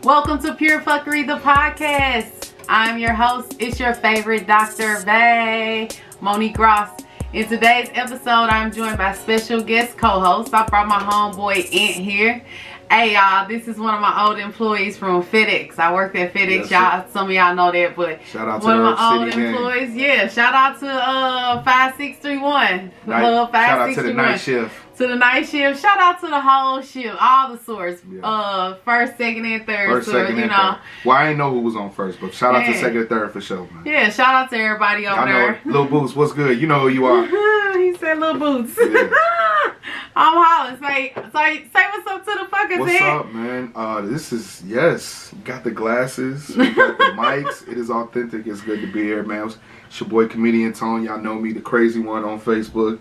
Welcome to Pure Fuckery, the podcast. I'm your host. It's your favorite Dr. Bay, Monique Ross. In today's episode, I'm joined by special guest co-host. I brought my homeboy Ant here. Hey y'all, this is one of my old employees from FedEx. I worked at FedEx. Yes, some of y'all know that, but shout out to one of my old city employees. Gang. Yeah, shout out to 5631. Shout out to the night shift. To the night shift. Shout out to the whole shift, all the sorts. Yeah. First, second, and third. First, second, and third. Well, I didn't know who was on first, but shout out to second and third for sure, man. Yeah, shout out to everybody over there. Lil Boots, what's good? You know who you are. He said Lil Boots. Yeah. I'm hollering. Say what's up to the fuckers. What's up, man? This is, yes, got the glasses, we got the mics. It is authentic. It's good to be here, man. It's your boy Comedian Tone. Y'all know me, the crazy one on Facebook,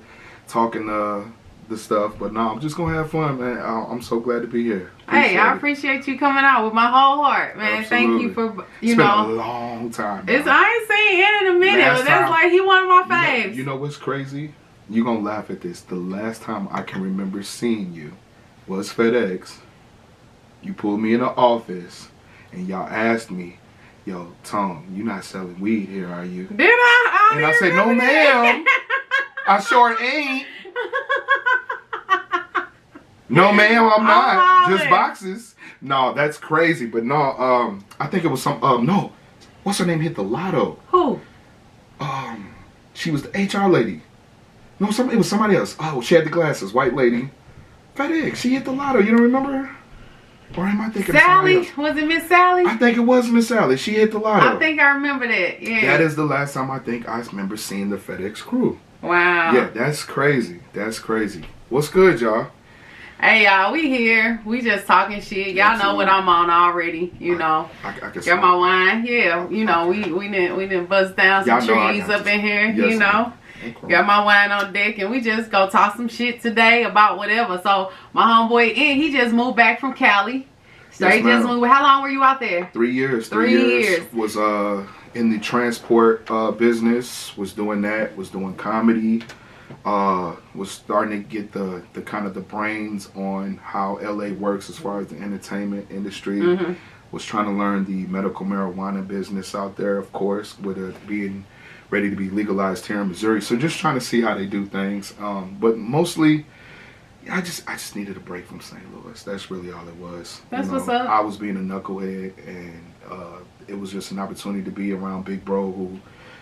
talking the stuff. But no, I'm just gonna have fun, man. I'm so glad to be here. I appreciate you coming out with my whole heart, man. Absolutely. Thank you for It's been a long time. I ain't seen it in a minute, but that's like he one of my faves. You know what's crazy? You gonna laugh at this. The last time I can remember seeing you was FedEx. You pulled me in the office and y'all asked me, "Yo, Tom, you not selling weed here, are you?" Did I? And I said, "No, ma'am. I sure ain't." No, ma'am, I'm not. Just boxes. No, that's crazy. But no, I think it was some. No, what's her name? Hit the lotto. Who? She was the HR lady. No, it was somebody else. Oh, she had the glasses, white lady. FedEx, she hit the lotto. You don't remember her? Or am I thinking Sally? of somebody else? Was it Miss Sally? I think it was Miss Sally. She hit the lotto. I think I remember that. Yeah. That is the last time I think I remember seeing the FedEx crew. Wow. Yeah, that's crazy. That's crazy. What's good, y'all? Hey y'all, we here. We just talking shit. Y'all know what I'm on already. You know. I can got my wine. Yeah. You know, we didn't buzz down some trees up in here. Yes, you know. Got my wine on deck, and we just go talk some shit today about whatever. So my homeboy, he just moved back from Cali. So he just moved. How long were you out there? 3 years. 3 years. Was in the transport business. Was doing that. Was doing comedy. Was starting to get the kind of the brains on how LA works as far as the entertainment industry. Mm-hmm. Was trying to learn the medical marijuana business out there, of course, with it being ready to be legalized here in Missouri. So just trying to see how they do things. But mostly, I just needed a break from St. Louis. That's really all it was. That's what's up. I was being a knucklehead, and it was just an opportunity to be around Big Bro, who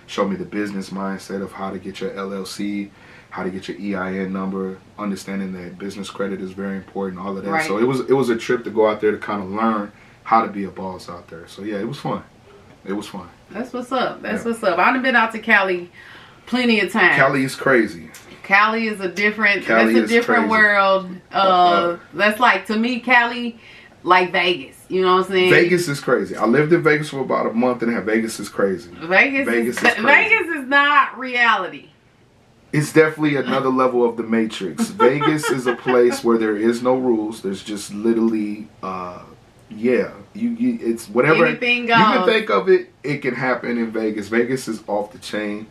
showed me the business mindset of how to get your LLC, how to get your EIN number, understanding that business credit is very important, all of that. Right. So it was a trip to go out there to kind of learn how to be a boss out there. So yeah, it was fun. It was fun. That's what's up. That's what's up. I've been out to Cali plenty of times. Cali is crazy. Cali is a different world. That's like, to me, Cali, like Vegas. You know what I'm saying? Vegas is crazy. I lived in Vegas for about a month and a half. Vegas is crazy. Vegas is crazy. Vegas is not reality. It's definitely another level of the Matrix. Vegas is a place where there is no rules. There's just literally, it's whatever. Anything goes. You can think of it, it can happen in Vegas. Vegas is off the chain.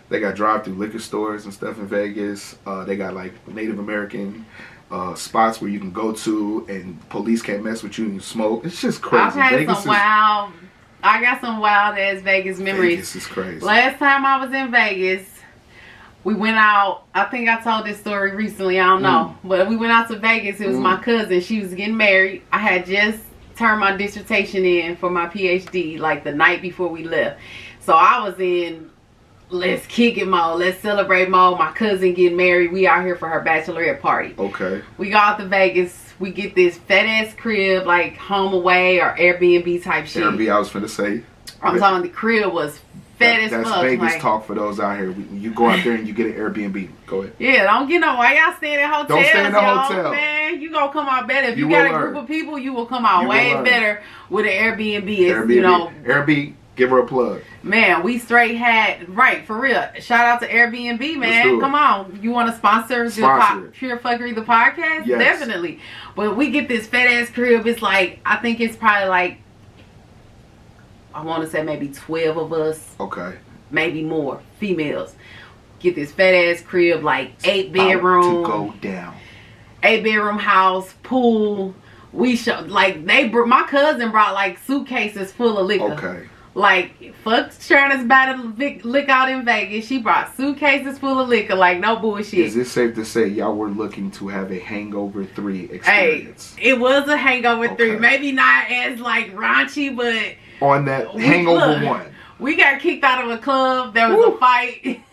They got drive-through liquor stores and stuff in Vegas. They got like Native American spots where you can go to and police can't mess with you and you smoke. It's just crazy. I got some wild ass Vegas memories. Vegas is crazy. Last time I was in Vegas, we went out. I think I told this story recently. I don't know. But we went out to Vegas. It was my cousin. She was getting married. I had just turned my dissertation in for my PhD like the night before we left. So I was in let's kick it mode. Let's celebrate mode. My cousin getting married. We out here for her bachelorette party. Okay. We go out to Vegas. We get this fat ass crib like home away or Airbnb type shit. Airbnb, I was finna say. I'm talking the crib was fat as fuck. That's Vegas talk for those out here. You go out there and you get an Airbnb. Go ahead. Yeah, don't get no. Why y'all staying in hotels? Don't stay in the hotel, man. You gonna come out better if you got a group of people. You will come out way better with an Airbnb. You know, Airbnb. Give her a plug. Man, we straight had for real. Shout out to Airbnb, man. Come on, you want to sponsor Pure Fuckery the podcast? Yes. Definitely. But we get this fat ass crib. It's like I think it's probably like I want to say maybe 12 of us. Okay. Maybe more females. Get this fat ass crib, like 8 bedroom. To go down. 8 bedroom house, pool. we showed like my cousin brought like suitcases full of liquor. Okay. Like, fuck trying to buy the liquor out in Vegas. She brought suitcases full of liquor, like no bullshit. Is it safe to say y'all were looking to have a Hangover 3 experience? Hey, it was a Hangover 3. Maybe not as like raunchy, but on that Hangover 1. We got kicked out of a club. There was a fight.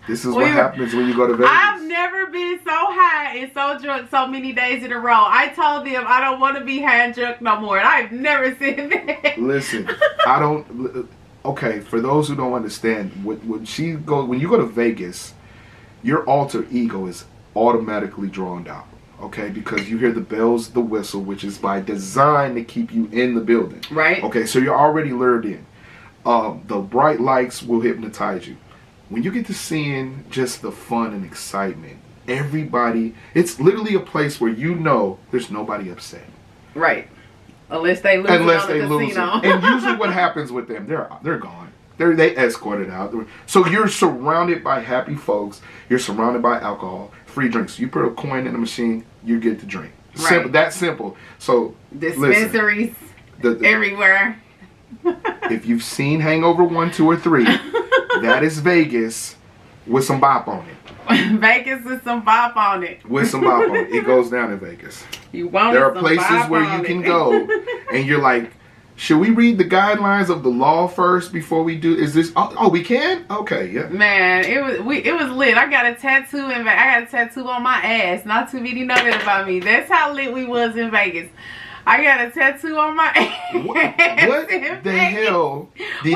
This is what happens when you go to Vegas. I've never been so high and so drunk so many days in a row. I told them I don't want to be high and drunk no more. And I've never said that. Listen, I don't. Okay, for those who don't understand, when you go to Vegas, your alter ego is automatically drawn out. Okay, because you hear the bells, the whistle, which is by design to keep you in the building. Right. Okay, so you're already lured in. The bright lights will hypnotize you. When you get to seeing just the fun and excitement, everybody, it's literally a place where you know there's nobody upset. Right. Unless they lose it on the casino. And usually what happens with them, they're gone. They escorted out. So you're surrounded by happy folks. You're surrounded by alcohol, free drinks. You put a coin in the machine, you get to drink. Right. Simple. That simple. So dispensaries everywhere. If you've seen Hangover 1, 2, or 3, that is Vegas with some bop on it. Vegas with some bop on it. With some bop on it. It goes down in Vegas. There are places where you can go and you're like, should we read the guidelines of the law first before we do? Is this? Oh, we can? Okay, yeah. Man, it was lit. I got a tattoo in Vegas. I got a tattoo on my ass. Not too many know that about me. That's how lit we was in Vegas. I got a tattoo on my ass. What the hell did you get?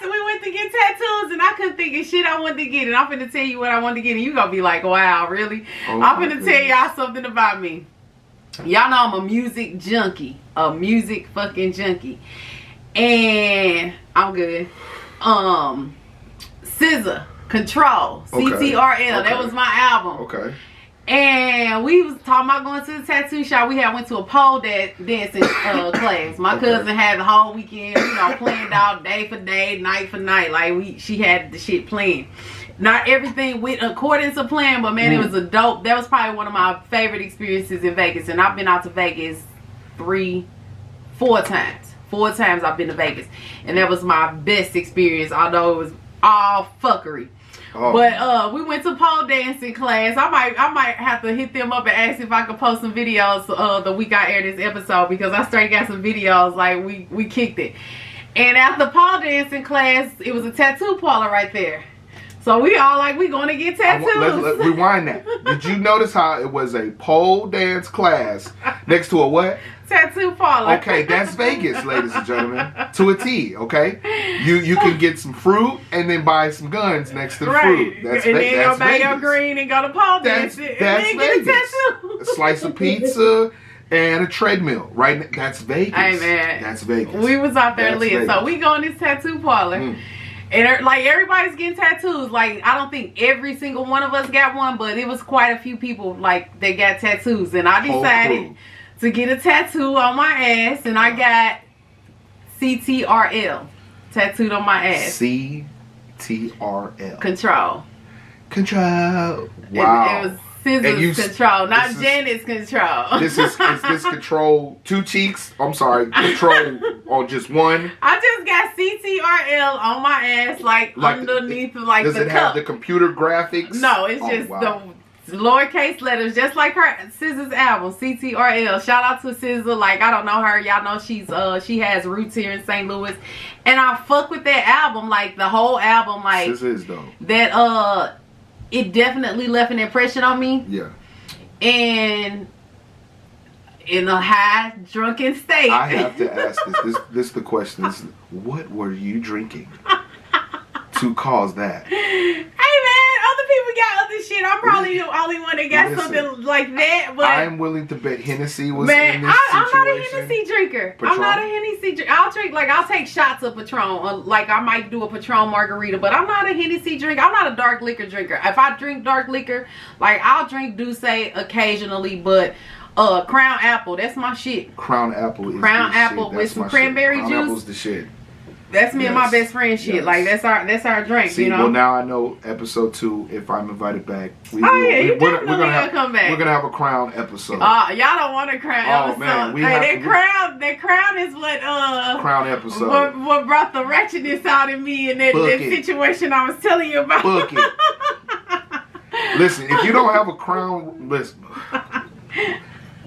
We went to get tattoos and I couldn't think of shit I wanted to get. And I'm finna tell you what I wanted to get. And you gonna be like, wow, really? I'm finna tell y'all something about me. Y'all know I'm a music junkie. A music fucking junkie. And I'm good. SZA, Control, CTRL. That was my album. Okay. And we was talking about going to the tattoo shop. We went to a pole dancing class. My cousin had the whole weekend, planned out day for day, night for night. Like she had the shit planned. Not everything went according to plan, but man, it was a dope. That was probably one of my favorite experiences in Vegas. And I've been out to Vegas 4 times. 4 times I've been to Vegas, and that was my best experience. Although it was all fuckery. But we went to pole dancing class. I might have to hit them up and ask if I could post some videos the week I air this episode, because I straight got some videos. Like we kicked it. And after pole dancing class, it was a tattoo parlor right there. So we all like, we going to get tattoos. Let's rewind that. Did you notice how it was a pole dance class next to a what? Tattoo parlor. Okay, that's Vegas, ladies and gentlemen. To a T, okay? You can get some fruit and then buy some guns next to the fruit. That's and then go buy your green and go to pole dancing. That's Vegas. Get a tattoo. A slice of pizza and a treadmill. Right? That's Vegas. Hey, man. That's Vegas. We was out there lit. So we go in this tattoo parlor. And like everybody's getting tattoos. Like I don't think every single one of us got one, but it was quite a few people like that got tattoos. And I decided to get a tattoo on my ass, and I got CTRL tattooed on my ass. CTRL. Control. Wow. It was SZA's Control, not Janet's Control. Is this Control 2 cheeks? I'm sorry, Control on just one? I just got CTRL on my ass, like underneath like the cup. Does it have the computer graphics? No, it's just the lowercase letters, just like her SZA's album, CTRL. Shout out to SZA. Like I don't know her, y'all know she has roots here in St. Louis, and I fuck with that album, like the whole album, like SZA is dope. That it definitely left an impression on me. Yeah. And in a high drunken state, I have to ask this the question is, what were you drinking to cause that? Hey man, other people got other shit. I'm probably the only one that got something like that. But I'm willing to bet Hennessy was in this situation. I'm not a Hennessy drinker. Patron? I'm not a Hennessy drinker. I'll take shots of Patron. Like I might do a Patron margarita, but I'm not a Hennessy drinker. I'm not a dark liquor drinker. If I drink dark liquor, like I'll drink Douce occasionally, but Crown Apple, that's my shit. Crown Apple is Crown Apple with some cranberry juice. Crown Apple's the shit. That's me and my best friend shit. Like that's our drink. See, you know. Well, now I know episode 2. If I'm invited back, you definitely gonna come back. We're gonna have a crown episode. Y'all don't want a crown episode. Man, that crown is what crown episode. What brought the ratchetness out in me in that situation I was telling you about. Book it. Listen, if you don't have a crown, listen.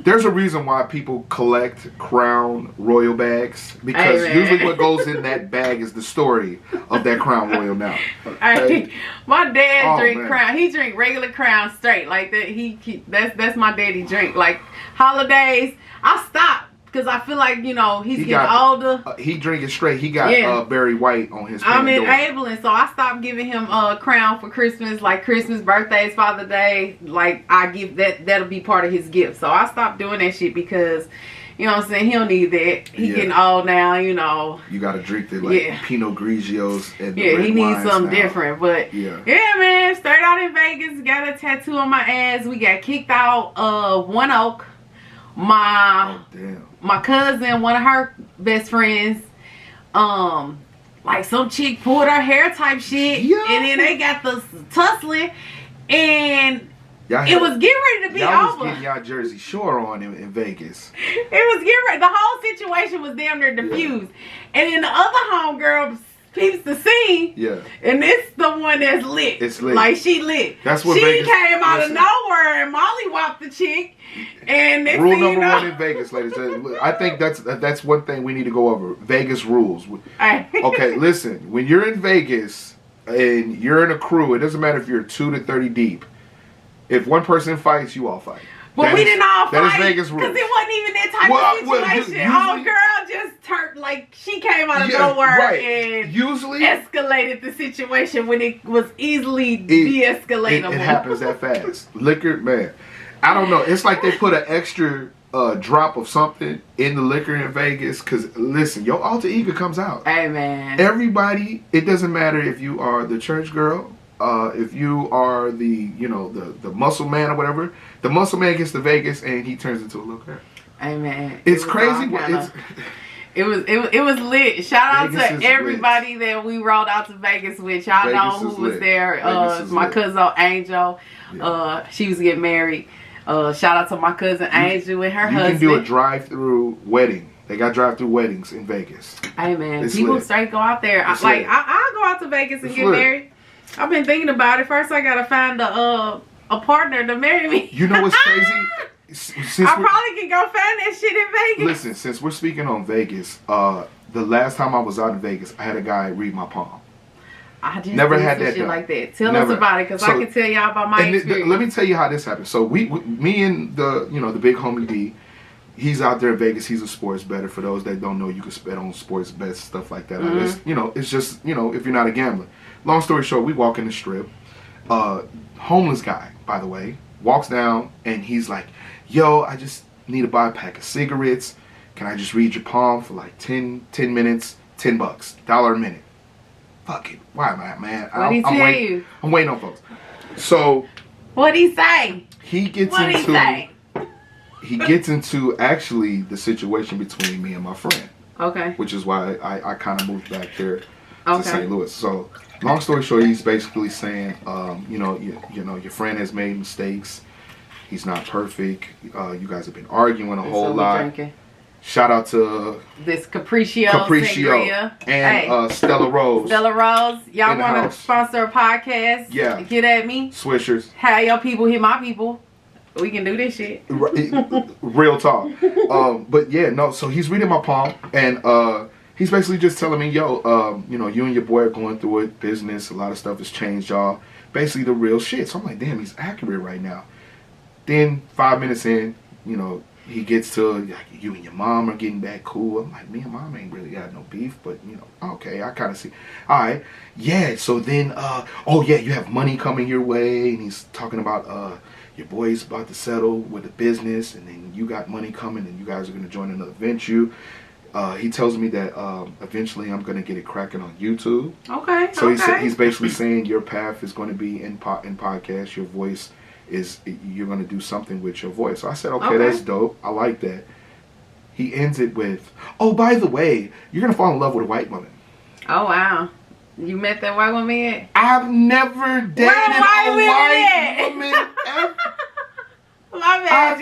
There's a reason why people collect crown royal bags, because usually what goes in that bag is the story of that crown royal now. Okay? My dad drink crown. He drink regular crown straight like that. That's my daddy drink. Like holidays, I stopped because I feel like he's getting older. He drinking straight. He got Barry White on his. I'm enabling, so I stopped giving him a crown for Christmas, like Christmas, birthdays, Father's Day. Like I give that'll be part of his gift. So I stopped doing that shit because, you know what I'm saying, he don't need that. He getting old now, You got to drink the Pinot Grigios and he needs something different. But man, started out in Vegas, got a tattoo on my ass. We got kicked out of One Oak. My cousin, one of her best friends, like some chick pulled her hair type shit, and then they got the tussling, and it was getting ready to be over. Y'all was getting y'all Jersey Shore on in Vegas. It was getting ready. The whole situation was damn near diffused, and then the other homegirl peeps the scene. Yeah. And this the one that's lit. It's lit. Like she lit. That's what she Vegas, came out of nowhere and Molly whopped the chick. And rule number 1 in Vegas, ladies. I think that's one thing we need to go over. Vegas rules. Okay, listen. When you're in Vegas and you're in a crew, it doesn't matter if you're 2 to 30 deep. If one person fights, you all fight. But we didn't all fight. That is Vegas rules. Because it wasn't even that type of situation. Old girl just turned, like, she came out of nowhere and escalated the situation when it was easily de-escalatable. It happens that fast. Liquor, man. I don't know. It's like they put an extra drop of something in the liquor in Vegas. Because, listen, your alter ego comes out. Hey, man. Everybody, it doesn't matter if you are the church girl, if you are the muscle man or whatever. The muscle man gets to Vegas and he turns into a little girl. Hey, man. It's crazy. It was lit. Shout out to everybody that we rolled out to Vegas with. Y'all know who was there. My cousin Angel. She was getting married. Shout out to my cousin Angel and her husband. You can do a drive-through wedding. They got drive-through weddings in Vegas. Hey, man. People straight go out there. I'll go out to Vegas and get married. I've been thinking about it. First, I got to find a partner to marry me. You know what's crazy? I probably can go find that shit in Vegas. Listen, since we're speaking on Vegas, the last time I was out in Vegas, I had a guy read my palm. I just never had that shit like that. Tell us about it, because I can tell y'all about my experience. Let me tell you how this happened. So me and the big homie D, he's out there in Vegas. He's a sports bettor. For those that don't know, you can bet on sports bets, stuff like that. It's just if you're not a gambler. Long story short, we walk in the strip. Homeless guy, by the way, walks down and he's like, yo, I just need to buy a pack of cigarettes. Can I just read your palm for like 10 minutes, $10, $1 a minute? Fuck it. Why am I, man? What'd he tell you? I'm waiting on folks. So. What'd he say? He gets into actually the situation between me and my friend. Okay. Which is why I kind of moved back there to St. Louis. So, long story short, he's basically saying, your friend has made mistakes. He's not perfect. You guys have been arguing a whole lot. Drinking. Shout out to this Capriccio and Stella Rose. Stella Rose, y'all want to sponsor a podcast? Yeah, get at me. Swishers. Have your people hit my people. We can do this shit. Real talk. But yeah, no. So he's reading my palm, and he's basically just telling me, yo, you and your boy are going through it. Business, a lot of stuff has changed, y'all. Basically the real shit. So I'm like, damn, he's accurate right now. Then 5 minutes in, he gets to, like, you and your mom are getting back cool. I'm like, me and mom ain't really got no beef, but, okay, I kind of see. All right, yeah, so then, you have money coming your way, and he's talking about your boy's about to settle with a business, and then you got money coming, and you guys are going to join another venture. He tells me that eventually I'm going to get it cracking on YouTube. Okay, so he's basically saying your path is going to be in podcast, your voice you're going to do something with your voice. So I said, okay, that's dope. I like that. He ends it with, oh, by the way, you're going to fall in love with a white woman. Oh wow. You met that white woman yet? I've never dated a white woman ever. My bad,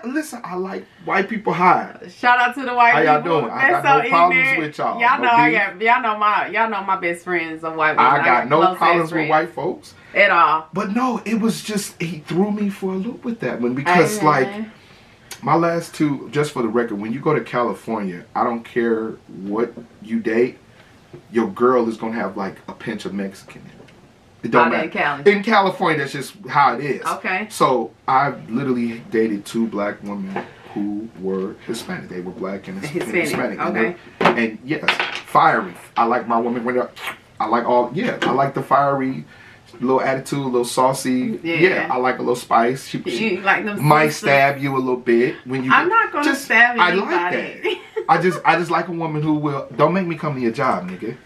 y'all. Listen, I like white people high. Shout out to the white people. How y'all doing? I got no problems with y'all. Y'all know my best friends are white women. I got no problems with white folks at all. But no, it was just he threw me for a loop with that one because like my last two, just for the record, when you go to California, I don't care what you date, your girl is gonna have like a pinch of Mexican in it. It don't matter. In California, that's just how it is. Okay. So I've literally dated two black women who were Hispanic. They were black and Hispanic. Okay. And yes, fiery. I like my women when I like the fiery, little attitude, a little saucy. Yeah, I like a little spice. She like them might stab you a little bit when you. I'm not gonna stab anybody. I like that. I just like a woman who will. Don't make me come to your job, nigga.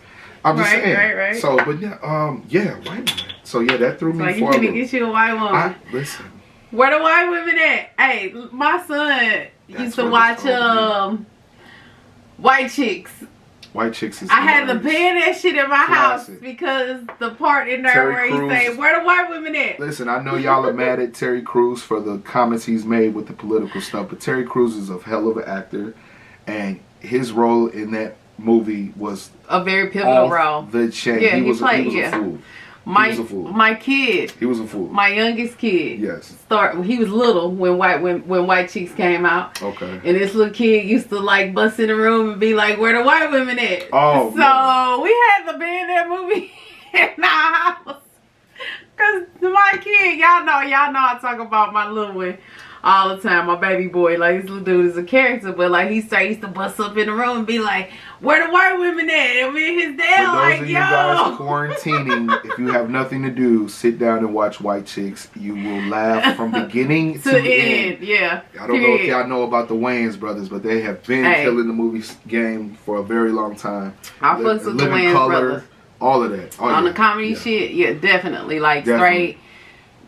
I'm just saying. Right. So, but white women. So yeah, that threw me for a loop. So you finna get you a white woman. Listen. Where the white women at? Hey, my son used to watch White Chicks. White Chicks is I had to ban that shit in my house because the part in there Terry where Crews, he say, "Where the white women at?" Listen, I know y'all are mad at Terry Crews for the comments he's made with the political stuff, but Terry Crews is a hell of an actor, and his role in that movie was a very pivotal role. The chain. Yeah, he was a fool. My kid. He was a fool. My youngest kid. Yes. He was little when White Chicks came out. Okay. And this little kid used to like bust in the room and be like, "Where the white women at?" Oh. So man. We had to ban that movie in our house. Cause my kid, y'all know I talk about my little one all the time, my baby boy. Like, this little dude is a character, but like he used to bust up in the room and be like, "Where the white women at?" And me and his dad like, "Yo." For those of you guys quarantining, if you have nothing to do, sit down and watch White Chicks. You will laugh from beginning to end. Yeah. I don't know if y'all know about the Wayans brothers, but they have been killing the movie game for a very long time. I fucks with the Wayans brothers. All of that. On the comedy shit, yeah, definitely. Like, straight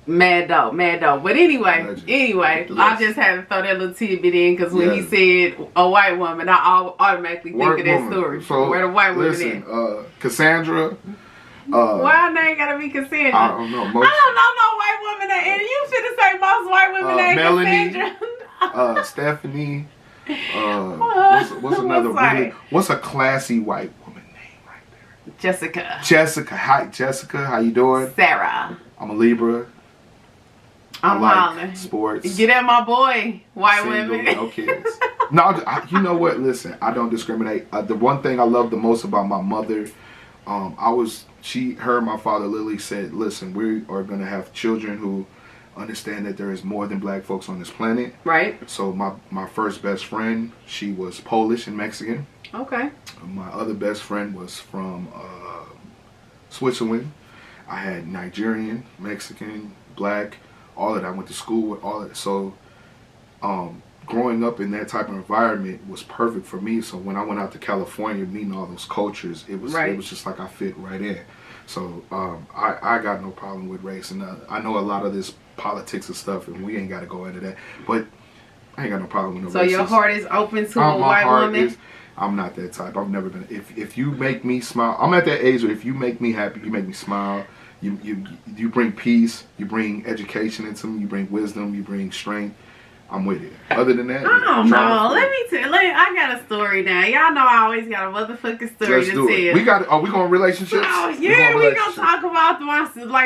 mad dog. But anyway, yes. I just had to throw that little tidbit in because when he said a white woman, I automatically think of that story. So, where the white woman is. Cassandra. Why name gotta be Cassandra? I don't know. I don't know no white woman that, and you should have said most white women named Melanie, Cassandra. Stephanie. What's another? What's a classy white woman name right there? Jessica. Hi, Jessica. How you doing? Sarah. I'm a Libra. I'm like sports. Get at my boy, white women. No kids. No, you know what? Listen, I don't discriminate. The one thing I love the most about my mother, her and my father literally said, "Listen, we are going to have children who understand that there is more than black folks on this planet." Right. So my first best friend, she was Polish and Mexican. Okay. My other best friend was from Switzerland. I had Nigerian, Mexican, black. All of that. I went to school with all of it. So, growing up in that type of environment was perfect for me. So when I went out to California, meeting all those cultures, it was just like I fit right in. So I got no problem with race, and I know a lot of this politics and stuff, and we ain't got to go into that. But I ain't got no problem with no. So your heart is open to a white woman. I'm not that type. I've never been. If you make me smile, I'm at that age where if you make me happy, you make me smile. You bring peace, you bring education into me, you bring wisdom, you bring strength. I'm with it. Other than that, I don't know. Let me tell you. I got a story now. Y'all know I always got a motherfucking story to tell. Are we going relationships? Oh, yeah, we gonna talk about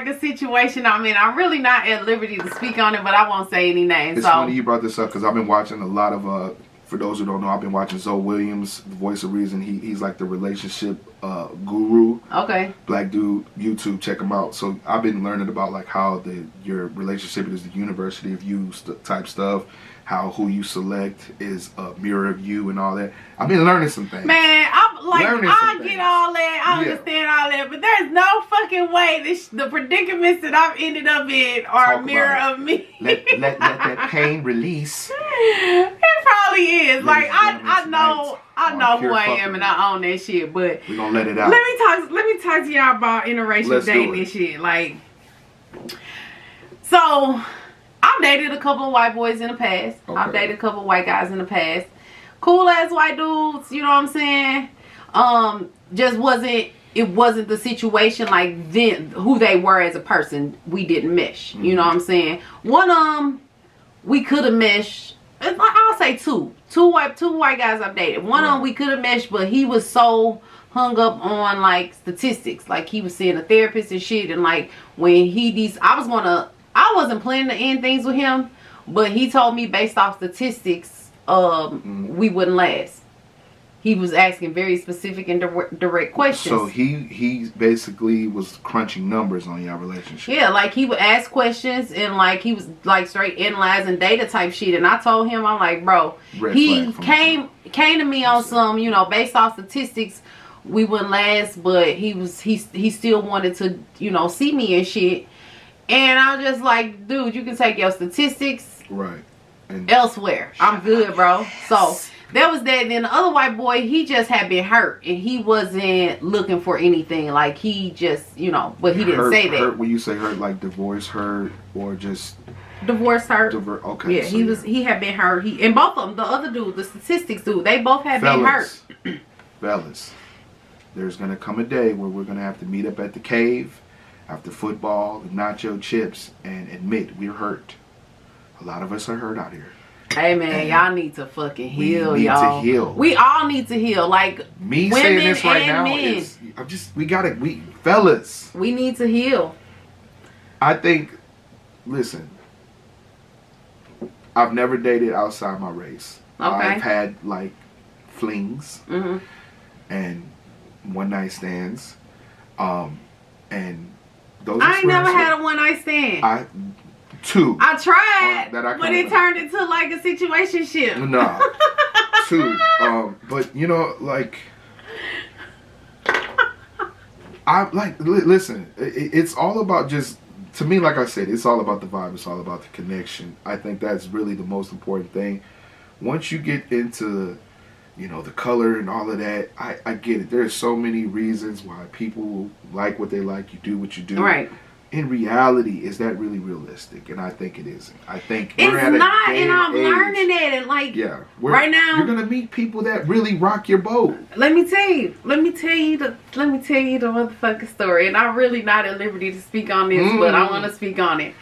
the situation I'm in. I'm really not at liberty to speak on it, but I won't say any names. It's funny you brought this up because I've been watching a lot of. For those who don't know, I've been watching Zoe Williams, the Voice of Reason. He's like the relationship guru. Okay. Black dude, YouTube, check him out. So I've been learning about like how your relationship is the university of you type stuff. How who you select is a mirror of you and all that. I've been learning some things. Man, I get all that. I understand all that. But there's no fucking way the predicaments that I've ended up in are a mirror of me. Let that pain release. It probably is. Like I know who I am and I own that shit. But we're gonna let it out. Let me talk to y'all about interracial dating and shit. Like, so I've dated a couple of white boys in the past. Okay. I've dated a couple of white guys in the past. Cool ass white dudes, you know what I'm saying? just wasn't. It wasn't the situation like then who they were as a person. We didn't mesh. You know what I'm saying? One we could have meshed. I'll say two white guys I've dated. One of them we could have meshed, but he was so hung up on like statistics. Like he was seeing a therapist and shit, and like when I wasn't planning to end things with him, but he told me based off statistics, we wouldn't last. He was asking very specific and direct questions. So he basically was crunching numbers on your relationship. Yeah, like he would ask questions and like he was like straight analyzing data type shit. And I told him, I'm like, bro, he came to me on some, you know, based off statistics, we wouldn't last, but he still wanted to, you know, see me and shit. And I was just like, dude, you can take your statistics elsewhere. I'm good, bro. So that was that. Then the other white boy, he just had been hurt and he wasn't looking for anything. Like he just, you know, but he didn't say that. Hurt, when you say hurt, like divorce hurt or just divorce hurt? Okay. Yeah, so he had been hurt. And both of them, the other dude, the statistics dude, they both had been hurt. Fellas, there's gonna come a day where we're gonna have to meet up at the cave after football, nacho chips, and admit we're hurt. A lot of us are hurt out here. Hey man, y'all need to fucking heal, y'all. We need to heal. We all need to heal. Like me saying this right now is, fellas. We need to heal. I think. Listen, I've never dated outside my race. Okay. I've had like flings and one night stands, and those. I ain't never had a one night stand. Two. I tried, but it turned into like a situationship. Nah, two. But you know, like, listen. It's all about just, to me, like I said, it's all about the vibe. It's all about the connection. I think that's really the most important thing. Once you get into, you know, the color and all of that, I get it. There's so many reasons why people like what they like. You do what you do. Right. In reality, is that really realistic? And I think it isn't. I think it's not, and I'm learning it. And like, right now, you're gonna meet people that really rock your boat. Let me tell you the motherfucking story. And I'm really not at liberty to speak on this, but I want to speak on it.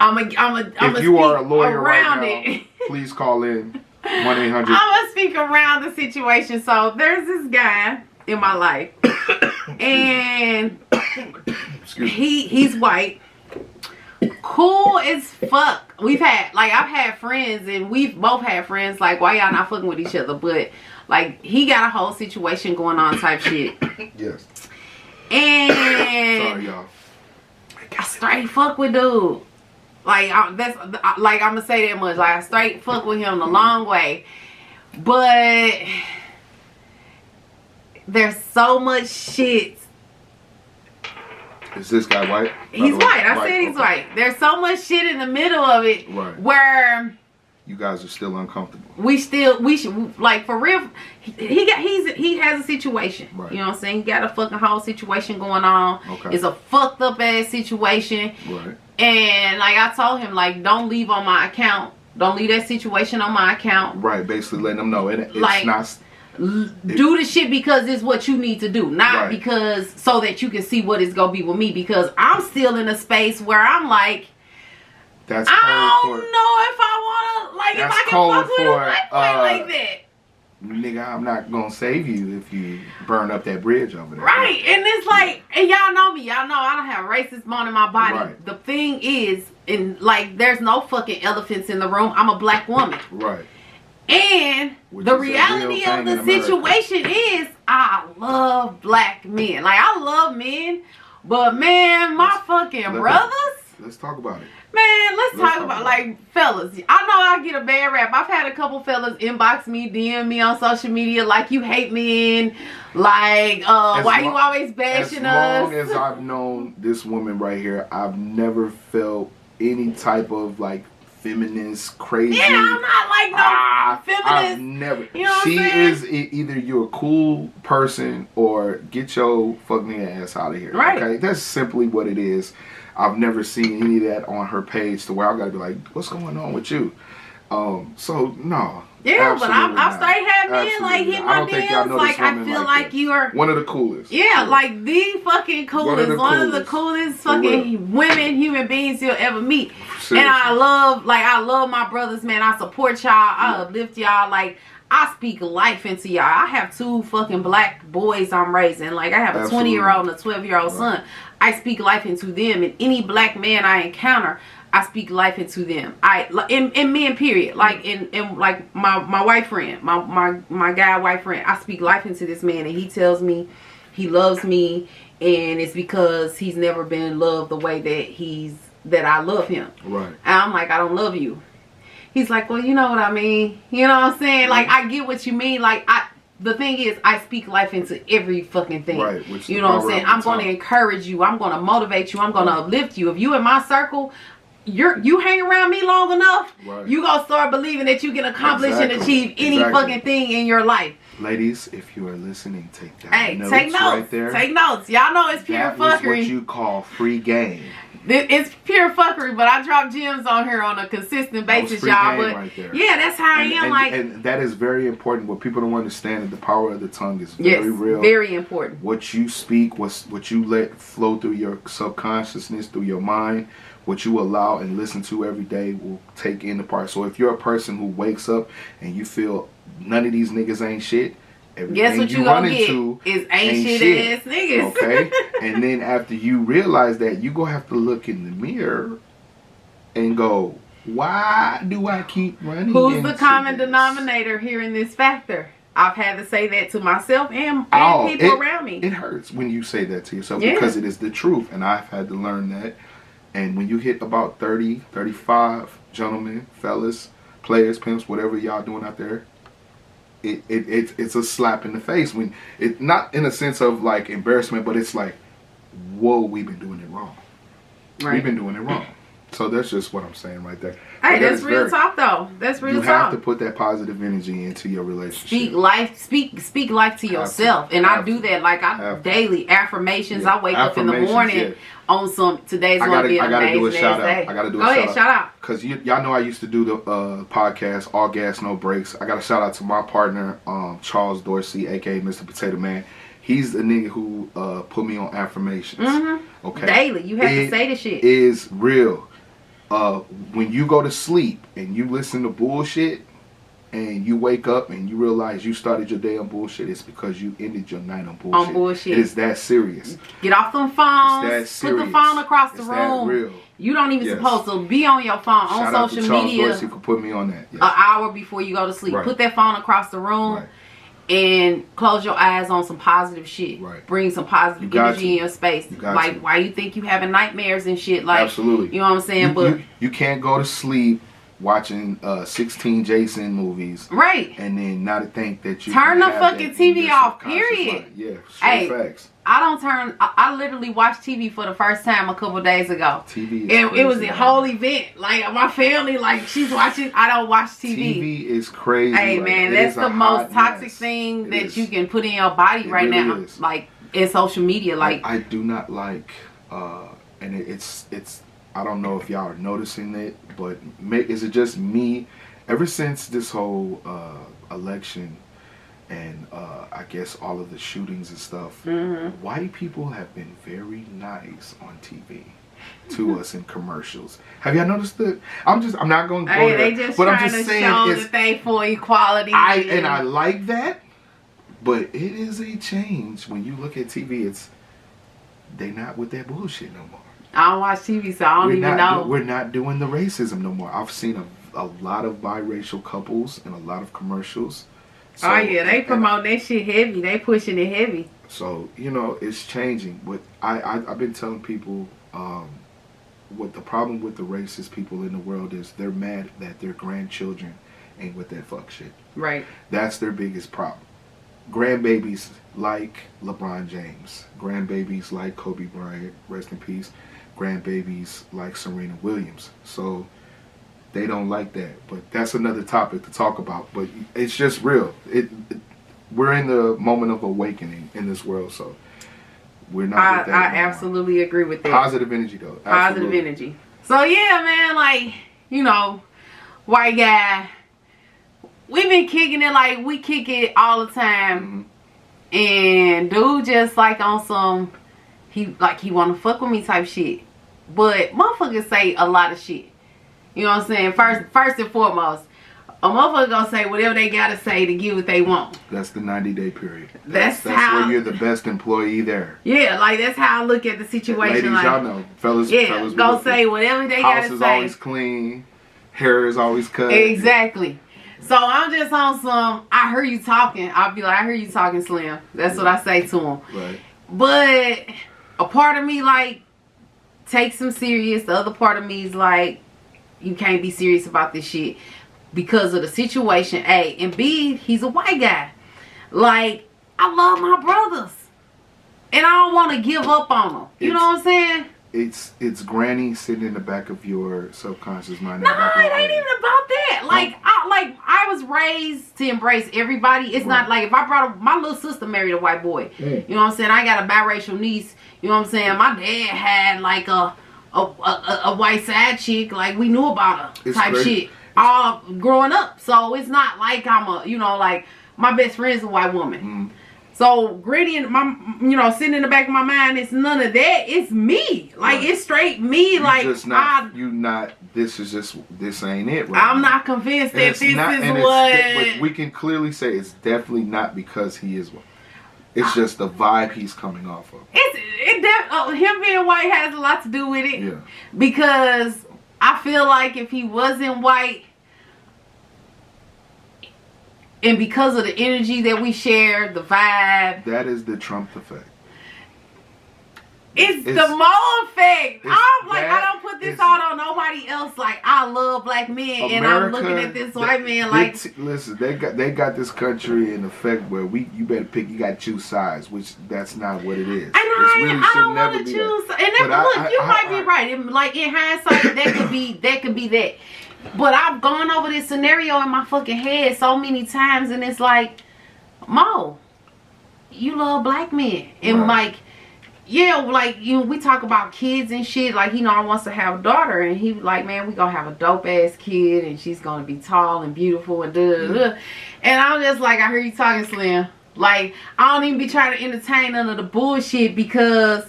If you are a lawyer right now, please call in 1-800. I'm gonna speak around the situation. So there's this guy in my life, and he's white, cool as fuck. I've had friends, and we've both had friends like, why y'all not fucking with each other? But like, he got a whole situation going on type shit. Yes. And sorry, y'all. I straight fuck with dude. Like, I'm gonna say that much. Like, I straight fuck with him the long way, but there's so much shit. Is this guy white? He's white. I said he's white. There's so much shit in the middle of it where you guys are still uncomfortable. We should, like, for real. He has a situation. Right. You know what I'm saying? He got a fucking whole situation going on. Okay. It's a fucked up ass situation. Right. And like I told him, like, don't leave on my account. Don't leave that situation on my account. Right. Basically letting them know it's like, not. Do the shit because it's what you need to do, not because so that you can see what it's gonna be with me. Because I'm still in a space where I'm like, that's I don't know if I wanna, like, if I can fuck with a black boy like that. Nigga, I'm not gonna save you if you burn up that bridge over there. Right, and it's like, and y'all know me, y'all know I don't have racist bone in my body. Right. The thing is, and like, there's no fucking elephants in the room. I'm a black woman. Right. And the reality of the situation is, I love black men. Like, I love men, but man, my fucking brothers. Let's talk about it. Man, let's talk about, like, fellas. I know I get a bad rap. I've had a couple fellas inbox me, DM me on social media like, you hate men, like, why you always bashing us? As long as I've known this woman right here, I've never felt any type of, like, feminist, crazy. Yeah, I'm not like no feminist. I've never. You know what she I'm saying? is either you're a cool person or get your fucking ass out of here. Right. Okay, that's simply what it is. I've never seen any of that on her page to where I gotta be like, what's going on with you? So no. Yeah, but I straight have men like hit my DMs. Like I feel like you are one of the coolest. Yeah, like the fucking coolest. One of the coolest fucking women, human beings you'll ever meet. Seriously. And I love my brothers, man. I support y'all. I uplift y'all. Like I speak life into y'all. I have 2 fucking black boys I'm raising. Like I have a 20-year-old and a 12-year-old son. I speak life into them, and any black man I encounter, I speak life into them. In men, period. Like in like my white friend, my guy white friend. I speak life into this man, and he tells me he loves me, and it's because he's never been loved the way that I love him. Right. And I'm like, I don't love you. He's like, well, you know what I mean. You know what I'm saying? Like I get what you mean. Like the thing is, I speak life into every fucking thing. Right. You know what I'm saying? I'm going to encourage you. I'm going to motivate you. I'm going to uplift you. If you in my circle, you hang around me long enough, you gonna start believing that you can accomplish and achieve any fucking thing in your life. Ladies, if you are listening, take notes right there. Take notes. Y'all know it's pure fuckery. That is what you call free game. It's pure fuckery, but I drop gems on here on a consistent basis, y'all. But right there. Yeah, that's how I am. And that is very important. What people don't understand is the power of the tongue is very real. Very important. What you speak, what you let flow through your subconsciousness, through your mind, what you allow and listen to every day will take into part. So if you're a person who wakes up and you feel none of these niggas ain't shit, guess what you gonna get is ain't shit ass niggas. Okay? And then after you realize that, you gonna have to look in the mirror and go, why do I keep running? Who's the common denominator here in this factor? I've had to say that to myself and people around me. It hurts when you say that to yourself because it is the truth. And I've had to learn that. And when you hit about 30, 35, gentlemen, fellas, players, pimps, whatever y'all doing out there, it's a slap in the face. When it not in a sense of like embarrassment, but it's like, whoa, we've been doing it wrong. Right. We've been doing it wrong. So that's just what I'm saying right there. Hey, that's real talk though. That's real talk. You have to put that positive energy into your relationship. Speak life to yourself. And I do that like daily affirmations. I wake up in the morning on some today's gonna be an amazing day. I gotta do a shout out. Because y'all know I used to do the podcast All Gas No Breaks. I got a shout out to my partner, Charles Dorsey, aka Mr. Potato Man. He's the nigga who put me on affirmations. Mm-hmm. Okay. Daily. You have to say the shit. It is real. When you go to sleep and you listen to bullshit and you wake up and you realize you started your day on bullshit, it's because you ended your night on bullshit. It is that serious. Get off them phones. It's that serious. Put the phone across the room. That real. You don't even supposed to be on your phone on social media. Charles Dorsey for putting me on that. Yes. An hour before you go to sleep. Right. Put that phone across the room. Right. And close your eyes on some positive shit. Right. Bring some positive energy in your space. Like, why you think you having nightmares and shit? Like, absolutely. You know what I'm saying? But you can't go to sleep watching 16 Jason movies. Right. And then not think that you turn the fucking TV off, period. Yeah, straight facts. I don't turn. I literally watched TV for the first time a couple days ago. TV is crazy, it was a whole event. Like my family, like she's watching. I don't watch TV. TV is crazy. Hey man, that's the most toxic thing that you can put in your body right now. Like in social media, like I do not like. And it's. I don't know if y'all are noticing it, but is it just me? Ever since this whole election. And I guess all of the shootings and stuff, white people have been very nice on TV to us in commercials. Have y'all noticed that? I'm not going to go there. They just but I'm just saying show that they for equality. I like that, but it is a change when you look at TV. They not with that bullshit no more. I don't watch TV, so I don't even know. We're not doing the racism no more. I've seen a lot of biracial couples and a lot of commercials. So, oh yeah, they promote that shit heavy. They pushing it heavy. So it's changing. But I've been telling people what the problem with the racist people in the world is. They're mad that their grandchildren ain't with that fuck shit. Right. That's their biggest problem. Grandbabies like LeBron James. Grandbabies like Kobe Bryant. Rest in peace. Grandbabies like Serena Williams. So. They don't like that, but that's another topic to talk about. But it's just real. We're in the moment of awakening in this world, so we're not. With that I absolutely agree with that. Positive energy, though. Positive energy. So yeah, man, like white guy. we've been kicking it like we kick it all the time. And dude just like on some, he want to fuck with me type shit. But motherfuckers say a lot of shit. You know what I'm saying? First and foremost, a motherfucker gonna say whatever they gotta say to get what they want. That's the 90-day period. That's how, where you're the best employee there. Yeah, like that's how I look at the situation. Ladies, like, y'all know. Fellas, go say whatever they gotta say. House is always clean. Hair is always cut. Exactly. So I'm just on some, I heard you talking. I'll be like, I heard you talking, Slim. That's what I say to him. Right. But a part of me like takes him serious. The other part of me is like, you can't be serious about this shit because of the situation. A and B, he's a white guy. Like, I love my brothers, and I don't want to give up on them. You know what I'm saying? It's granny sitting in the back of your subconscious mind. No, it ain't even about that. Like, I was raised to embrace everybody. It's not like if I brought my little sister married a white boy. You know what I'm saying? I got a biracial niece. You know what I'm saying? My dad had like a white side chick. Like, we knew about her type shit all growing up. So it's not like I'm like my best friend's a white woman. So gritty and my, sitting in the back of my mind, it's none of that. It's me. Like, it's straight me. You like, just not, this ain't it. Right I'm now. not convinced that this is what. what. But we can clearly say it's definitely not because he is white. It's just the vibe he's coming off of. Him being white has a lot to do with it. Yeah. Because I feel like if he wasn't white, and because of the energy that we share, the vibe. That is the Trump effect. It's the Mo effect. I don't put this all on nobody else. Like, I love black men, and I'm looking at this white man like. Listen, they got this country in effect where you better pick. You got to choose sides, which that's not what it is. And I don't want to choose. And look, you might be right. Like, in hindsight, that could be that. But I've gone over this scenario in my fucking head so many times, and it's like, Mo, you love black men, and like, yeah, like we talk about kids and shit. Like, I wants to have a daughter, and he like, man, we gonna have a dope ass kid, and she's gonna be tall and beautiful and And I'm just like, I heard you talking, Slim. Like, I don't even be trying to entertain none of the bullshit because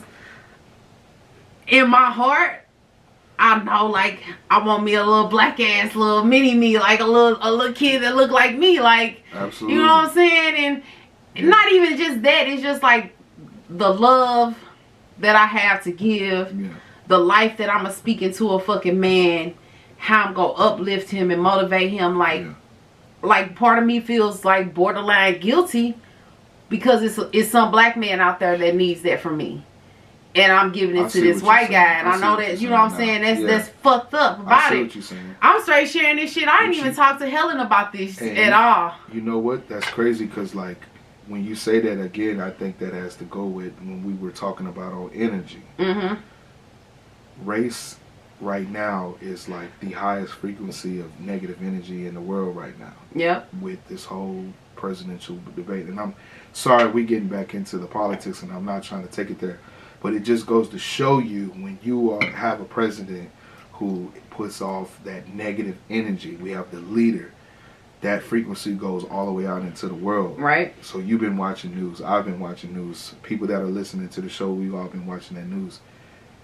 in my heart, I know, like, I want me a little black ass little mini me, like a little kid that look like me, like, absolutely. You know what I'm saying? And not even just that, it's just like the love that I have to give, the life that I'm speaking to a fucking man, how I'm gonna uplift him and motivate him, like part of me feels like borderline guilty because it's some black man out there that needs that from me. And I'm giving it to this white guy, and I know that, you know what I'm saying, that's fucked up about it. I'm straight sharing this shit. I didn't even talk to Helen about this at all. You know what? That's crazy because, like, when you say that again, I think that has to go with when we were talking about our energy. Race right now is like the highest frequency of negative energy in the world right now. Yep. With this whole presidential debate. And I'm sorry we getting back into the politics, and I'm not trying to take it there. But it just goes to show you when you have a president who puts off that negative energy. We have the leader. That frequency goes all the way out into the world. Right. So you've been watching news. I've been watching news. People that are listening to the show, we've all been watching that news.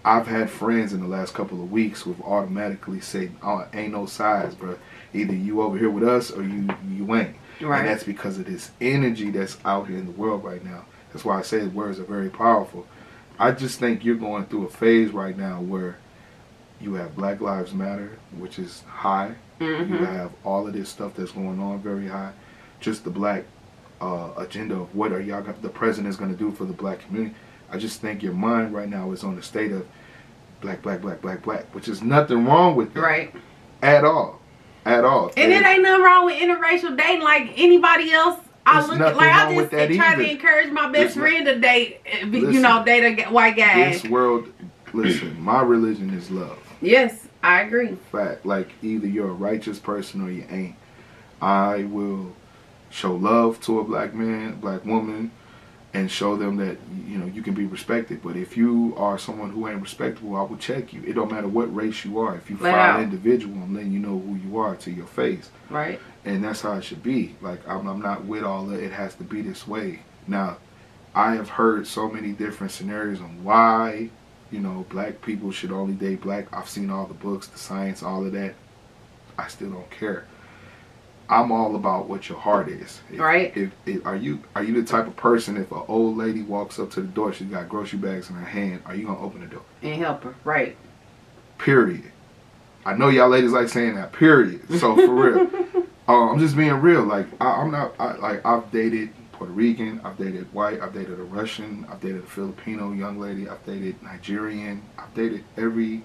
I've had friends in the last couple of weeks who've automatically said, "Oh, ain't no sides, bro. Either you over here with us or you ain't." Right. And that's because of this energy that's out here in the world right now. That's why I say words are very powerful. I just think you're going through a phase right now where you have Black Lives Matter, which is high. You have all of this stuff that's going on very high. Just the black agenda of what the president's going to do for the black community. I just think your mind right now is on the state of black, black, black, black, black, which is nothing wrong with that. Right. At all. And it ain't nothing wrong with interracial dating like anybody else. I just try to encourage my best friend to date, date a white guy. This world, listen, my religion is love. Yes, I agree. Fact, like either you're a righteous person or you ain't. I will show love to a black man, black woman, and show them that, you know, you can be respected. But if you are someone who ain't respectable, I will check you. It don't matter what race you are. If you find an individual, I'm letting you know who you are to your face. Right. And that's how it should be. Like, I'm not with all that it has to be this way. Now, I have heard so many different scenarios on why, you know, black people should only date black. I've seen all the books, the science, all of that. I still don't care. I'm all about what your heart is. Right. Are you the type of person, if an old lady walks up to the door, she's got grocery bags in her hand, are you gonna open the door and help her? Right. Period. I know y'all ladies like saying that. Period. So for real, I'm just being real. Like, I've dated Puerto Rican, I've dated white, I've dated a Russian, I've dated a Filipino young lady, I've dated Nigerian, I've dated every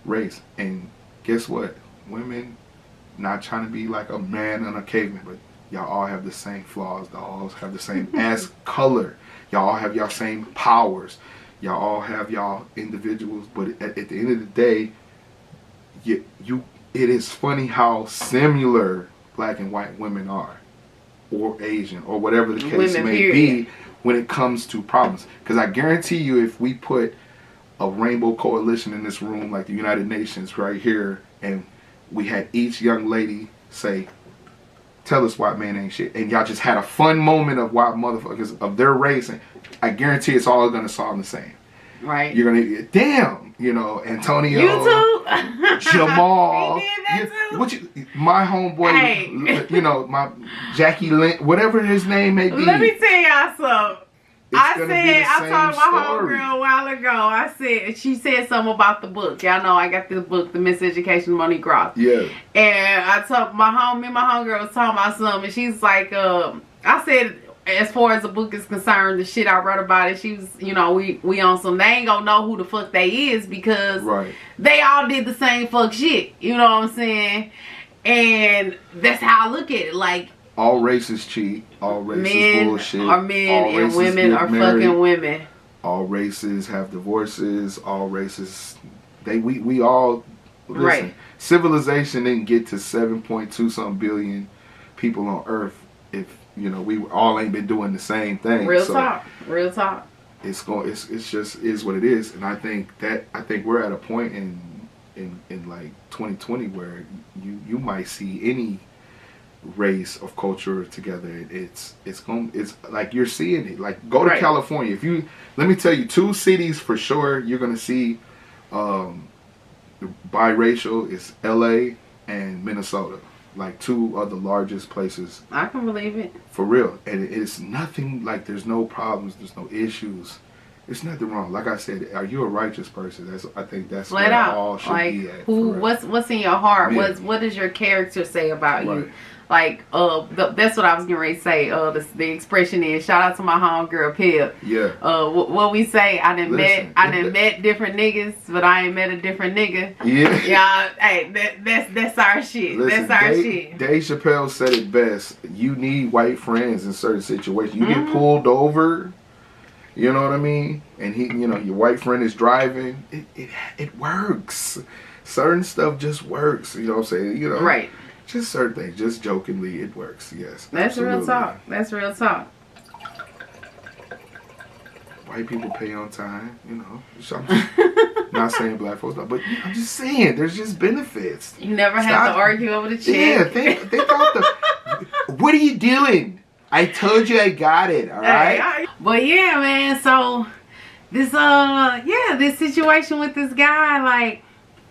race. And guess what? Women, not trying to be like a man on a caveman, but y'all all have the same flaws. Y'all all have the same ass color. Y'all all have y'all same powers. Y'all all have y'all individuals. But at the end of the day, it is funny how similar black and white women are, or Asian, or whatever the case may be, when it comes to problems. Because I guarantee you, if we put a rainbow coalition in this room, like the United Nations right here, and we had each young lady say, tell us why men ain't shit, and y'all just had a fun moment of why motherfuckers of their race, and I guarantee it's all gonna sound the same. Right. You're gonna, damn, you know, Antonio, you too. Jamal, he did that too. My homeboy, hey. You know, my Jackie Lynn, whatever his name may be. Let me tell y'all something. I talked to my homegirl a while ago. She said something about the book. Y'all know I got this book, The Miseducation of Monique Ross. Yeah. And I told my homegirl was talking about something, and she's like, I said, as far as the book is concerned, the shit I wrote about it, she was, you know, we on some, they ain't gonna know who the fuck they is, because they all did the same fuck shit. You know what I'm saying? And that's how I look at it. Like, all races cheat. All races men bullshit. Are men, all and women are married. Fucking women. All races have divorces. All races, we all listen. Right. Civilization didn't get to 7.2 something billion people on Earth if, you know, we all ain't been doing the same thing. Real talk. It's just is what it is, and I think we're at a point in like 2020 where you might see any race of culture together. It's like you're seeing it. Like, go to California. Let me tell you, 2 cities for sure you're gonna see biracial is LA and Minnesota. Like 2 of the largest places. I can believe it. For real. And it's nothing, like, there's no problems, there's no issues. There's nothing wrong. Like I said, are you a righteous person? I think that's where all should be at. What's in your heart? Yeah. What does your character say about you? Like, that's what I was getting ready to say. The expression is, shout out to my homegirl Pip. Yeah. What we say, I done met different niggas, but I ain't met a different nigga. Yeah. Y'all, hey, that's our shit. Listen, that's our shit. Dave Chappelle said it best. You need white friends in certain situations. You get pulled over, you know what I mean? And your white friend is driving. It works. Certain stuff just works. You know what I'm saying? You know. Right. Just certain things, just jokingly, it works. Yes, that's real talk. That's real talk. White people pay on time, you know. I'm just not saying black folks don't, but I'm just saying there's just benefits. You never have to argue over the check. Yeah, think about what are you doing? I told you I got it. All right. But yeah, man. So this this situation with this guy, like,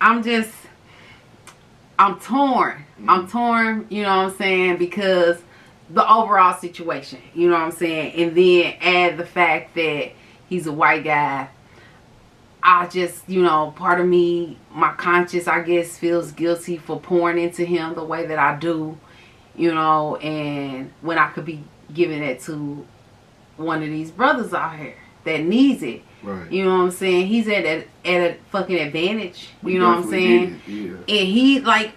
I'm torn. I'm torn, you know what I'm saying, because the overall situation, you know what I'm saying, and then add the fact that he's a white guy. I just, part of me, my conscience, I guess, feels guilty for pouring into him the way that I do, and when I could be giving it to one of these brothers out here that needs it. Right. You know what I'm saying? He's at a fucking advantage. You know what I'm saying? Yeah. And he, like,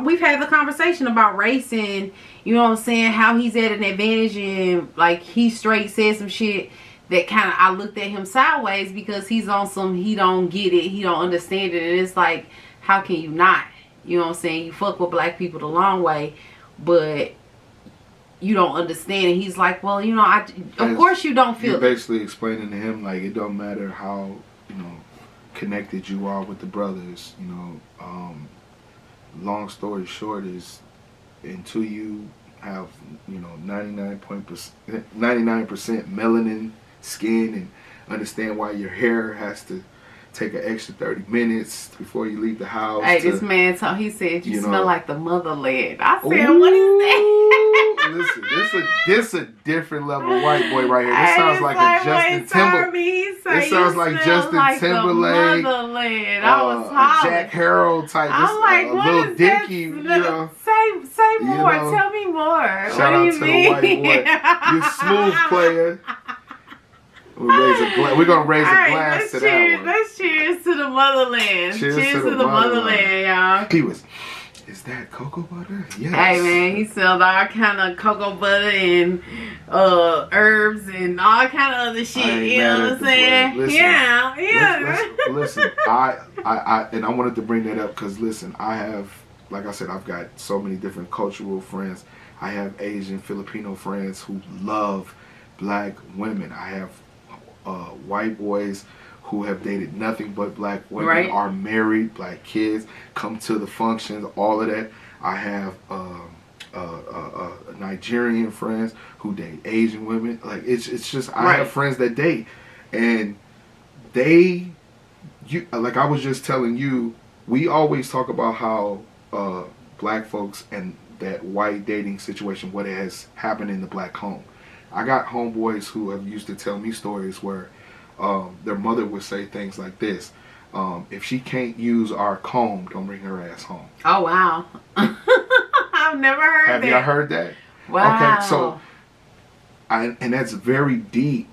we've had the conversation about race, and you know what I'm saying, how he's at an advantage, and like he straight said some shit that kind of, I looked at him sideways because he's on some, he don't get it, he don't understand it, and it's like, how can you not? You know what I'm saying? You fuck with black people the long way, but you don't understand. And he's like, well, you know, of course you don't feel it. You're basically explaining to him, like, it don't matter how, you know, connected you are with the brothers, you know. Long story short is, until you have, you know, 99% melanin skin and understand why your hair has to take an extra 30 minutes before you leave the house. Hey, this man he said you smell like the motherland. I said, ooh, what is that? Listen, this a different level white boy right here. This sounds like a Justin Timberlake. It sounds like Justin Timberlake. I was a Jack Harrell type. I'm like, a what little is Dicky, that? you know. Say more. You know, tell me more. Shout out to the white boy. You smooth player. We're gonna raise a glass to that one. Let's cheers to the motherland. Cheers to the motherland, y'all. He was. Is that cocoa butter? Yes. Hey man, he sells all kind of cocoa butter and herbs and all kind of other shit. You know what I'm saying? Listen, yeah. Listen, I and I wanted to bring that up because listen, I have, like I said, I've got so many different cultural friends. I have Asian, Filipino friends who love black women. I have white boys who have dated nothing but black women, are married, black kids, come to the functions, all of that. I have Nigerian friends who date Asian women. Like it's just I have friends that date, and like I was just telling you, we always talk about how black folks and that white dating situation, what has happened in the black home. I got homeboys who have used to tell me stories where their mother would say things like this: if she can't use our comb, don't bring her ass home. Oh wow. I've never heard that. Have y'all heard that? Wow. Okay, so and that's very deep.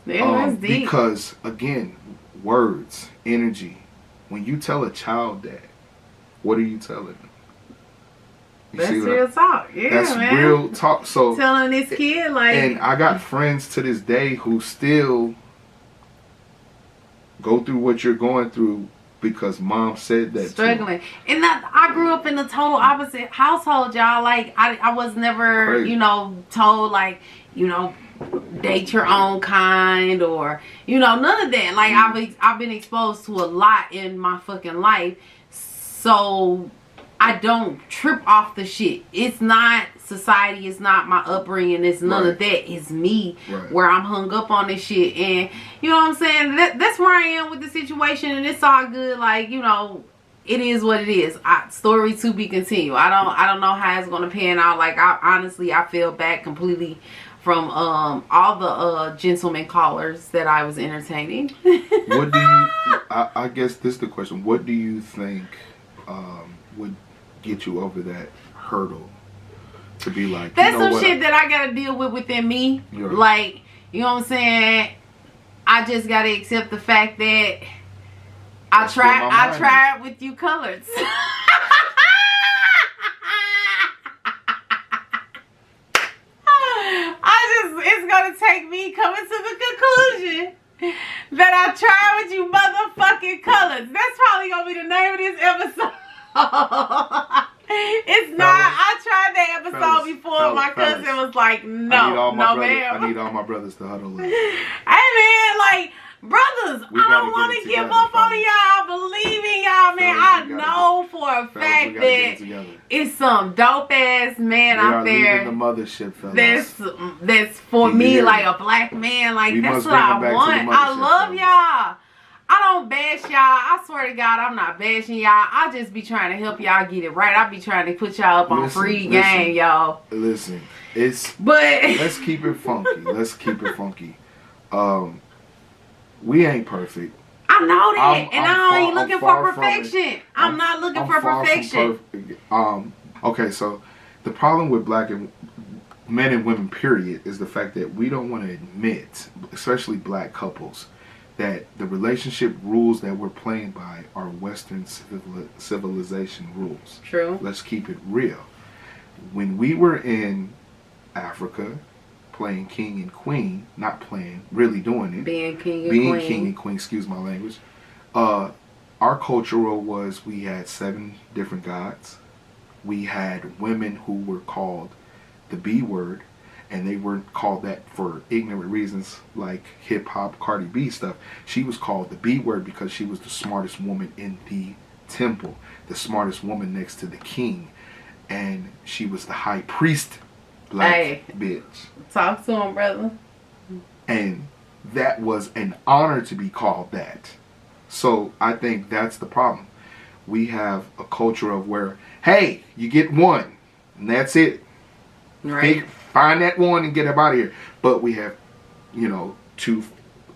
Yeah, that's deep. Because again, words, energy. When you tell a child that, what are you telling them? That's real talk. Yeah, that's man. real talk. So telling this kid like, and I got friends to this day who still go through what you're going through because mom said that. Struggling. And that I grew up in the total opposite household, y'all. Like I was never, crazy, you know, told like, you know, date your own kind or, you know, none of that. Like I've been exposed to a lot in my fucking life. So I don't trip off the shit. It's not society. It's not my upbringing. It's none of that. It's me where I'm hung up on this shit. And you know what I'm saying? That's where I am with the situation. And it's all good. Like, you know, it is what it is. Story to be continued. I don't know how it's going to pan out. Like, I feel back completely from all the gentleman callers that I was entertaining. What do you, I guess this is the question. What do you think would get you over that hurdle to be like, that's you know some shit that I gotta deal with within me. Like, you know what I'm saying? I just gotta accept the fact that I tried with you colors. It's gonna take me coming to the conclusion that I tried with you motherfucking colors. That's probably gonna be the name of this episode. It's not. I tried that episode before. My cousin was like, no, ma'am. I need all my brothers to huddle in. Hey man, like, brothers, I don't want to give up on y'all. Believe in y'all, man. I know for a fact that it's some dope ass man out there. The mothership, fellas. That's for me, like a black man. Like, that's what I want. I love y'all. I don't bash y'all. I swear to God, I'm not bashing y'all. I just be trying to help y'all get it right. I be trying to put y'all up on free game, y'all. Listen, let's keep it funky. Let's keep it funky. We ain't perfect. I know that, and I ain't looking for perfection. I'm not looking for perfection. Okay, so the problem with black and men and women, period, is the fact that we don't want to admit, especially black couples, that the relationship rules that we're playing by are Western civilization rules. True. Let's keep it real. When we were in Africa playing king and queen, not playing, really doing it. Being king and queen, excuse my language. Our cultural was we had 7 different gods. We had women who were called the B word. and they weren't called that for ignorant reasons like hip hop Cardi B stuff. She was called the B word because she was the smartest woman in the temple, the smartest woman next to the king, and she was the high priest black bitch. Talk to him, brother. And that was an honor to be called that. So I think that's the problem. We have a culture of where, hey, you get one, and that's it. Right. Find that one and get up out of here. But we have, two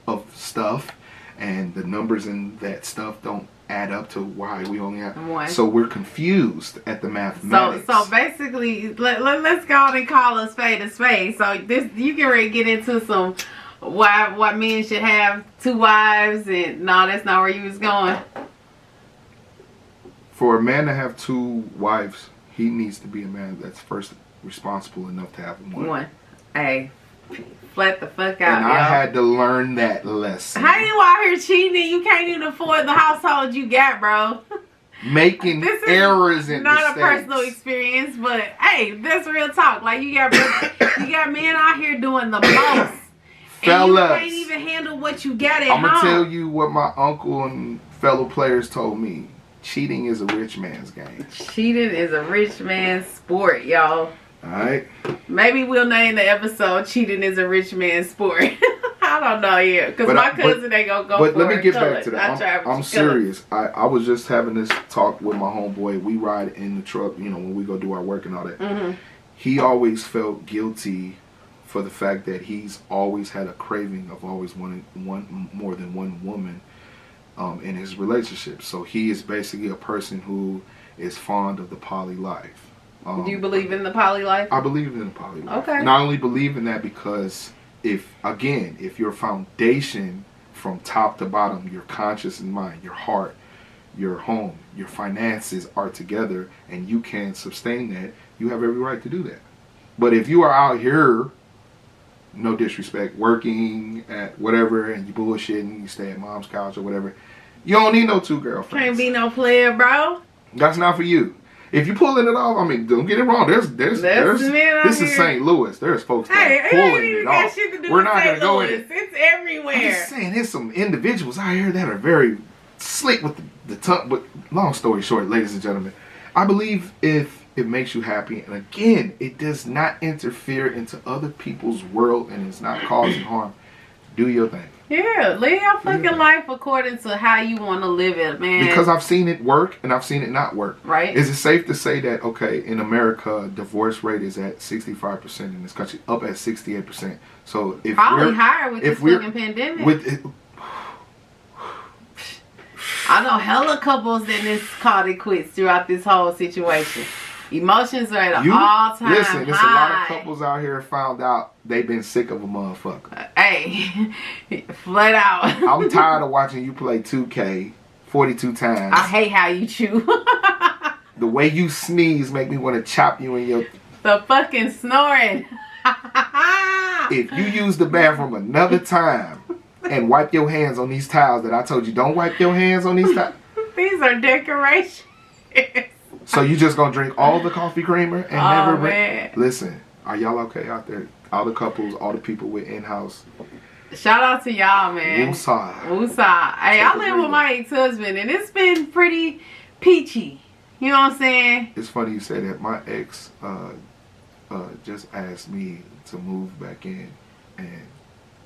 of stuff, and the numbers in that stuff don't add up to why we only have one. So we're confused at the mathematics. So basically, let's go on and call a spade a spade. So this, you can really get into some why men should have 2 wives, and no, that's not where you was going. For a man to have 2 wives, he needs to be a man that's first responsible enough to have one. Hey, flat the fuck out, and I had to learn that lesson. How you out here cheating? You can't even afford the household you got, bro. Making errors and not mistakes. A personal experience, but hey, that's real talk. Like you got men out here doing the most. Fellas, and you can't even handle what you got at home. I'm gonna tell you what my uncle and fellow players told me. Cheating is a rich man's game. Cheating is a rich man's sport, y'all. Alright. Maybe we'll name the episode "Cheating is a Rich Man's Sport." I don't know yet, because my cousin ain't gonna go for it. But let me get back to that. I'm serious. I was just having this talk with my homeboy. We ride in the truck, when we go do our work and all that. Mm-hmm. He always felt guilty for the fact that he's always had a craving of always wanting more than one woman in his relationship. So he is basically a person who is fond of the poly life. Do you believe in the poly life? I believe in the poly life. Okay. And I only believe in that because if your foundation from top to bottom, your conscious and mind, your heart, your home, your finances are together and you can sustain that, you have every right to do that. But if you are out here, no disrespect, working at whatever and you bullshitting, you stay at mom's couch or whatever, you don't need no 2 girlfriends. Can't be no player, bro. That's not for you. If you're pulling it off, don't get it wrong. There's this is St. Louis. There's folks that are pulling it off. We're not going to go in it. It's everywhere. I'm just saying, there's some individuals out here that are very slick with the tongue. But long story short, ladies and gentlemen, I believe if it makes you happy, and again, it does not interfere into other people's world and it's not causing harm, do your thing. Yeah, live your fucking life according to how you want to live it, man. Because I've seen it work and I've seen it not work. Right. Is it safe to say that, okay, in America, divorce rate is at 65% in this country, up at 68%. So if probably higher with this fucking pandemic. I know hella couples that just called it quits throughout this whole situation. Emotions are at an all-time high. Listen, there's a lot of couples out here found out they've been sick of a motherfucker. Hey, flat out. I'm tired of watching you play 2K 42 times. I hate how you chew. The way you sneeze make me want to chop you in your... The fucking snoring. If you use the bathroom another time and wipe your hands on these towels that I told you don't wipe your hands on these towels. These are decorations. So you just gonna drink all the coffee creamer and never... Man. Listen, are y'all okay out there? All the couples, all the people with in-house. Shout out to y'all, man. Woosah. Woosah. Hey, I live with my ex-husband and it's been pretty peachy. You know what I'm saying? It's funny you say that. My ex just asked me to move back in, and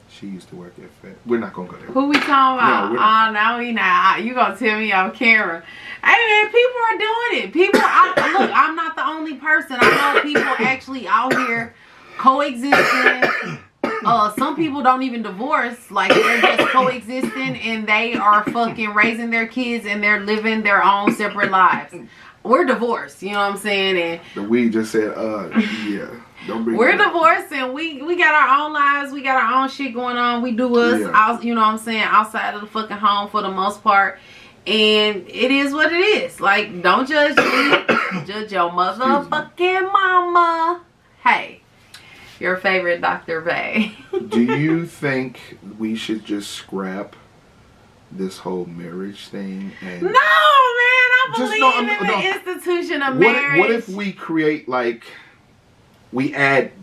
she used to work at Fed. We're not gonna go there. Who we talking about? No, no, we not. You gonna tell me on camera? Hey man, people are doing it. Look, I'm not the only person. I know people actually out here coexisting. Some people don't even divorce. Like they're just coexisting and they are fucking raising their kids and they're living their own separate lives. We're divorced, you know what I'm saying? And the weed just said, yeah. Don't bring we're divorced and we got our own lives. We got our own shit going on. We do us, out, you know what I'm saying, outside of the fucking home for the most part. And it is what it is. Like, don't judge me. Judge your motherfucking mama. Hey, your favorite Dr. Bay. Do you think we should just scrap this whole marriage thing? And no, man. I believe in the institution of marriage. What if we create, like, we add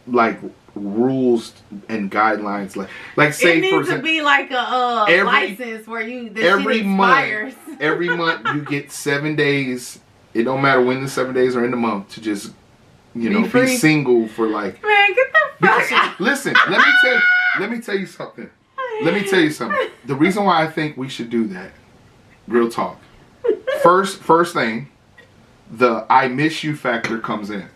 like rules and guidelines, like say it needs for to example, be like a license where the shit expires. Every month you get 7 days. It don't matter when the 7 days are in the month to just be single for like. Man, get the fuck out. Listen, let me tell you something. The reason why I think we should do that, real talk. First thing, the I miss you factor comes in.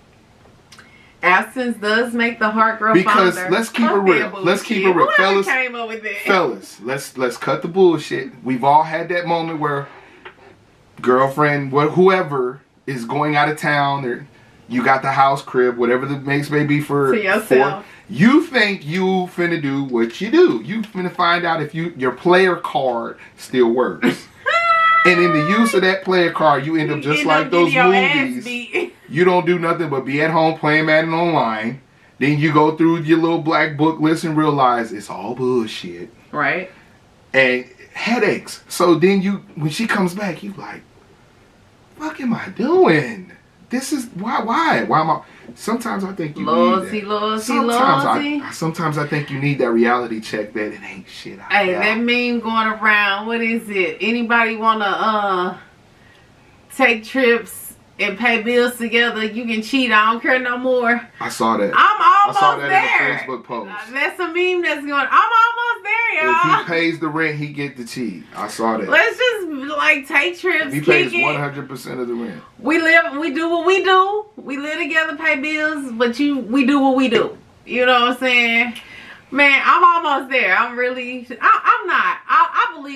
Absence does make the heart grow because fonder. let's keep it real. Let's keep it real, fellas. Came up with that? Fellas, let's cut the bullshit. We've all had that moment where girlfriend, whoever is going out of town, or you got the house, crib, whatever the case may be for yourself. You think you finna do what you do. You finna find out if your player card still works. And in the use of that player card, you end up just like those movies. You don't do nothing but be at home playing Madden online. Then you go through your little black book list and realize it's all bullshit. Right. And headaches. So then when she comes back, you like, what am I doing? This is why am I? Sometimes I think you need that. Sometimes I think you need that reality check that it ain't shit out there. That meme going around. What is it? Anybody wanna take trips and pay bills together? You can cheat. I don't care no more. I saw that. I'm almost there. In a Facebook post. That's a meme that's going. I'm almost there, y'all. If he pays the rent, he get the cheat. I saw that. Let's just like take trips. He pays 100% of the rent. We do what we do. We live together, pay bills, but we do what we do. You know what I'm saying? Man, I'm almost there. I'm not.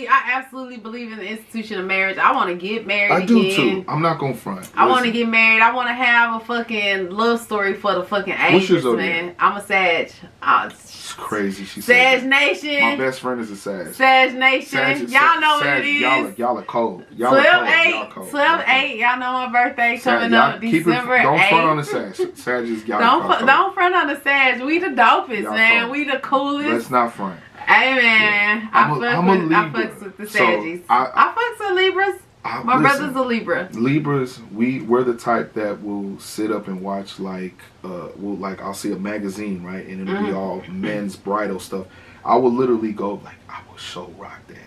I absolutely believe in the institution of marriage. I want to get married again. I do too. I'm not going to front. I want to get married. I want to have a fucking love story for the fucking ages, man. I'm a Sag. It's crazy. She Sag said Nation. My best friend is a Sag. Sag Nation. Y'all know what it is. Y'all are cold. 12/8. 12/8. Y'all know my birthday coming up December 8th. Don't front on the Sag. Sag is Don't front on the Sag. We the dopest, man. We the coolest. Let's not front. Hey, man. I fucks with the Saggies. I fucks with Libras. My brother's a Libra. Libras, we're the type that will sit up and watch I'll see a magazine, right, and it'll be all men's bridal stuff. I will literally go like, I will so rock that.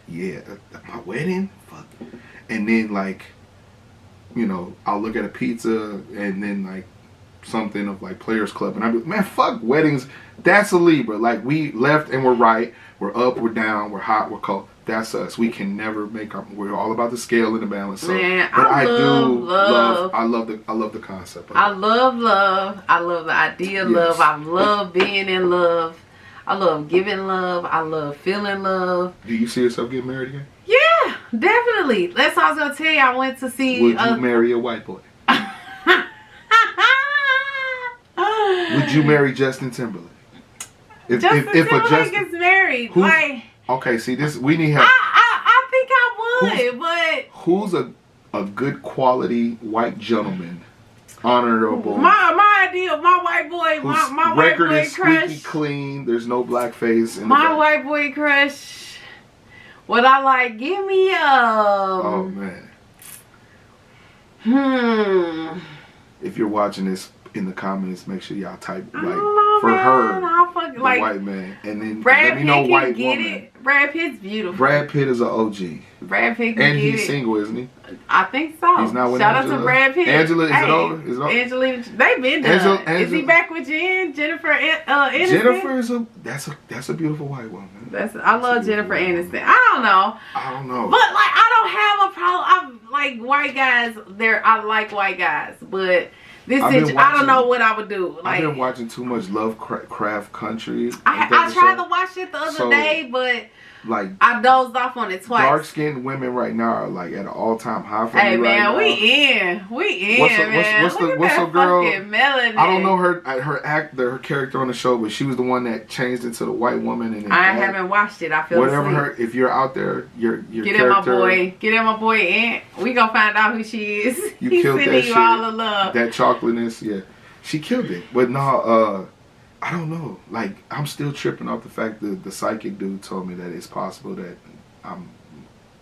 Yeah, my wedding, fuck. And then I'll look at a pizza and then something of Players Club, and I'll be like, man, fuck weddings. That's a Libra. We left and we're right. We're up, we're down, we're hot, we're cold. That's us. We can never we're all about the scale and the balance. So, man, I love. I love the concept. I love love. I love the idea of love. I love being in love. I love giving love. I love feeling love. Do you see yourself getting married again? Yeah, definitely. That's what I was gonna tell you. I went to see. Would you marry a white boy? Would you marry Justin Timberlake? Justin Timberlake is married. Okay, see this. We need help. I think I would, but who's a good quality white gentleman, honorable? My idea, my white boy, my white boy is crush. Squeaky clean. There's no blackface. My white boy crush. What I like? Give me Oh man. If you're watching this, in the comments, make sure y'all type for her, the white man, and then Brad let me know Pitt white get woman. It. Brad Pitt's beautiful. Brad Pitt is an OG. Brad Pitt can and get he's single, isn't he? I think so. He's not with Shout Angela. out to Brad Pitt. Angela, is it over? Angelina, they've been done. Is he back with Jennifer Aniston? Jennifer is that's a beautiful white woman. I love Jennifer Aniston. I don't know. But I don't have a problem. I like white guys. I like white guys, but. I don't know what I would do. I've been watching too much Lovecraft Country. I tried to watch it the other day, but I dozed off on it twice. Dark skinned women right now are at an all time high for me right now. We in, man. What's the girl? Melanin. I don't know her character on the show, but she was the one that changed into the white woman. And I haven't watched it. I feel asleep. If you're out there, your get in my boy, Aunt. We gonna find out who she is. You killed that shit. All the love. That chocolateness, yeah, she killed it. But no, I don't know. I'm still tripping off the fact that the psychic dude told me that it's possible that I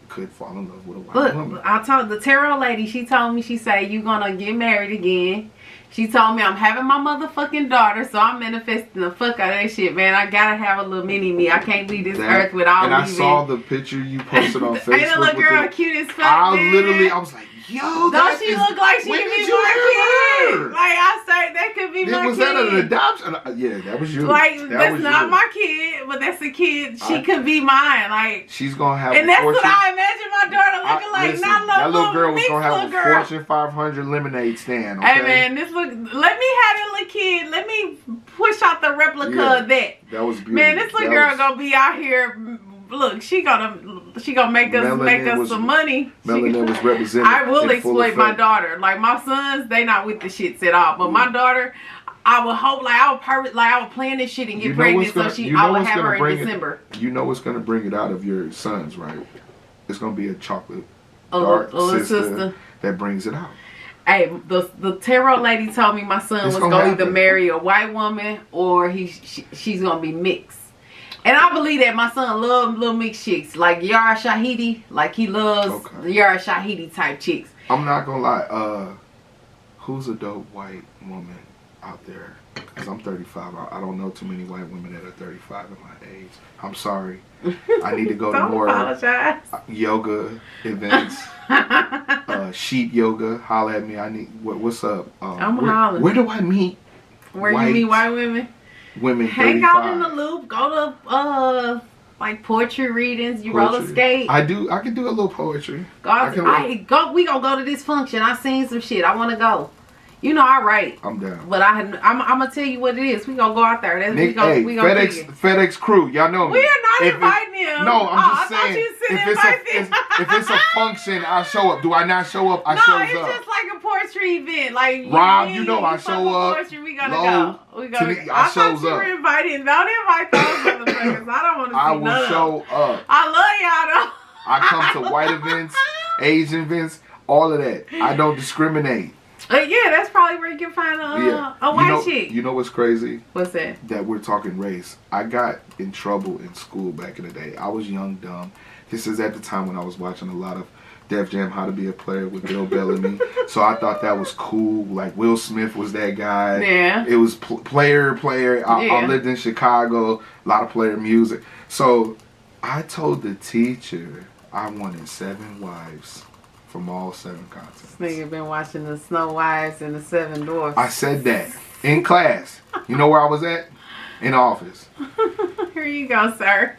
could fall in love with a white woman. I told the tarot lady. She told me. She said you gonna get married again. She told me I'm having my motherfucking daughter, so I'm manifesting the fuck out of that shit, man. I gotta have a little mini me. I can't leave this earth without leaving. And I saw the picture you posted on Facebook. Ain't a little girl cute as fuck, I was like, yo, don't she look like she could be my kid? Like, I say, that could be my kid. Was that an adoption? Yeah, that was you. Like, that's not my kid, but that's a kid. She could be mine. Like, she's gonna have. And that's what I imagine my daughter looking like. Listen, not that little girl was gonna have a girl. Fortune 500 lemonade stand. Okay? Hey man, let me have that little kid. Let me push out the replica of that. That was beautiful. Man, this little girl gonna be out here. Look, she gonna make us some money. Melanin was represented. I will exploit my daughter. Like my sons, they not with the shits at all. But my daughter, I would hope I would plan this shit and get pregnant so I would have her in December. You know what's gonna bring it out of your sons, right? It's gonna be a chocolate dark sister that brings it out. Hey, the tarot lady told me my son was gonna either marry a white woman or she's gonna be mixed. And I believe that my son loves little mixed chicks. Like Yara Shahidi. Like he loves Yara Shahidi type chicks. I'm not gonna lie. Who's a dope white woman out there? Because I'm 35. I don't know too many white women that are 35 at my age. I'm sorry. I need to go to more yoga events. Sheep yoga. Holla at me. I need. What's up? I'm hollering. Where do I meet? Where you meet white women? Women. Hang 35. out in the loop. Go to like poetry readings. You roller skate. I can do a little poetry. We gonna go to this function. I seen some shit. I want to go. You know I write. I'm down. But I'm gonna tell you what it is. We gonna go out there. We gonna FedEx crew. Y'all know me. We are not inviting him. No, I'm just saying. If it's a function, I'll show up. Do I not show up? I show up. No, it's just like a poetry event. Like Rob, you know I show up. Poetry, we gonna go. We gonna. I thought you were inviting. Don't invite those motherfuckers. I don't want to see I will show up. I love y'all though. I come to white events, Asian events, all of that. I don't discriminate. Yeah, that's probably where you can find a white chick. You know what's crazy? What's that? That we're talking race. I got in trouble in school back in the day. I was young, dumb. This is at the time when I was watching a lot of Def Jam How to Be a Player with Bill Bellamy. So I thought that was cool. Like Will Smith was that guy. Yeah. It was player. I lived in Chicago. A lot of player music. So I told the teacher I wanted 7 wives. From all 7 continents. This nigga been watching the Snow Wives and the 7 Dwarfs. I said that in class. You know where I was at? In the office. Here you go, sir.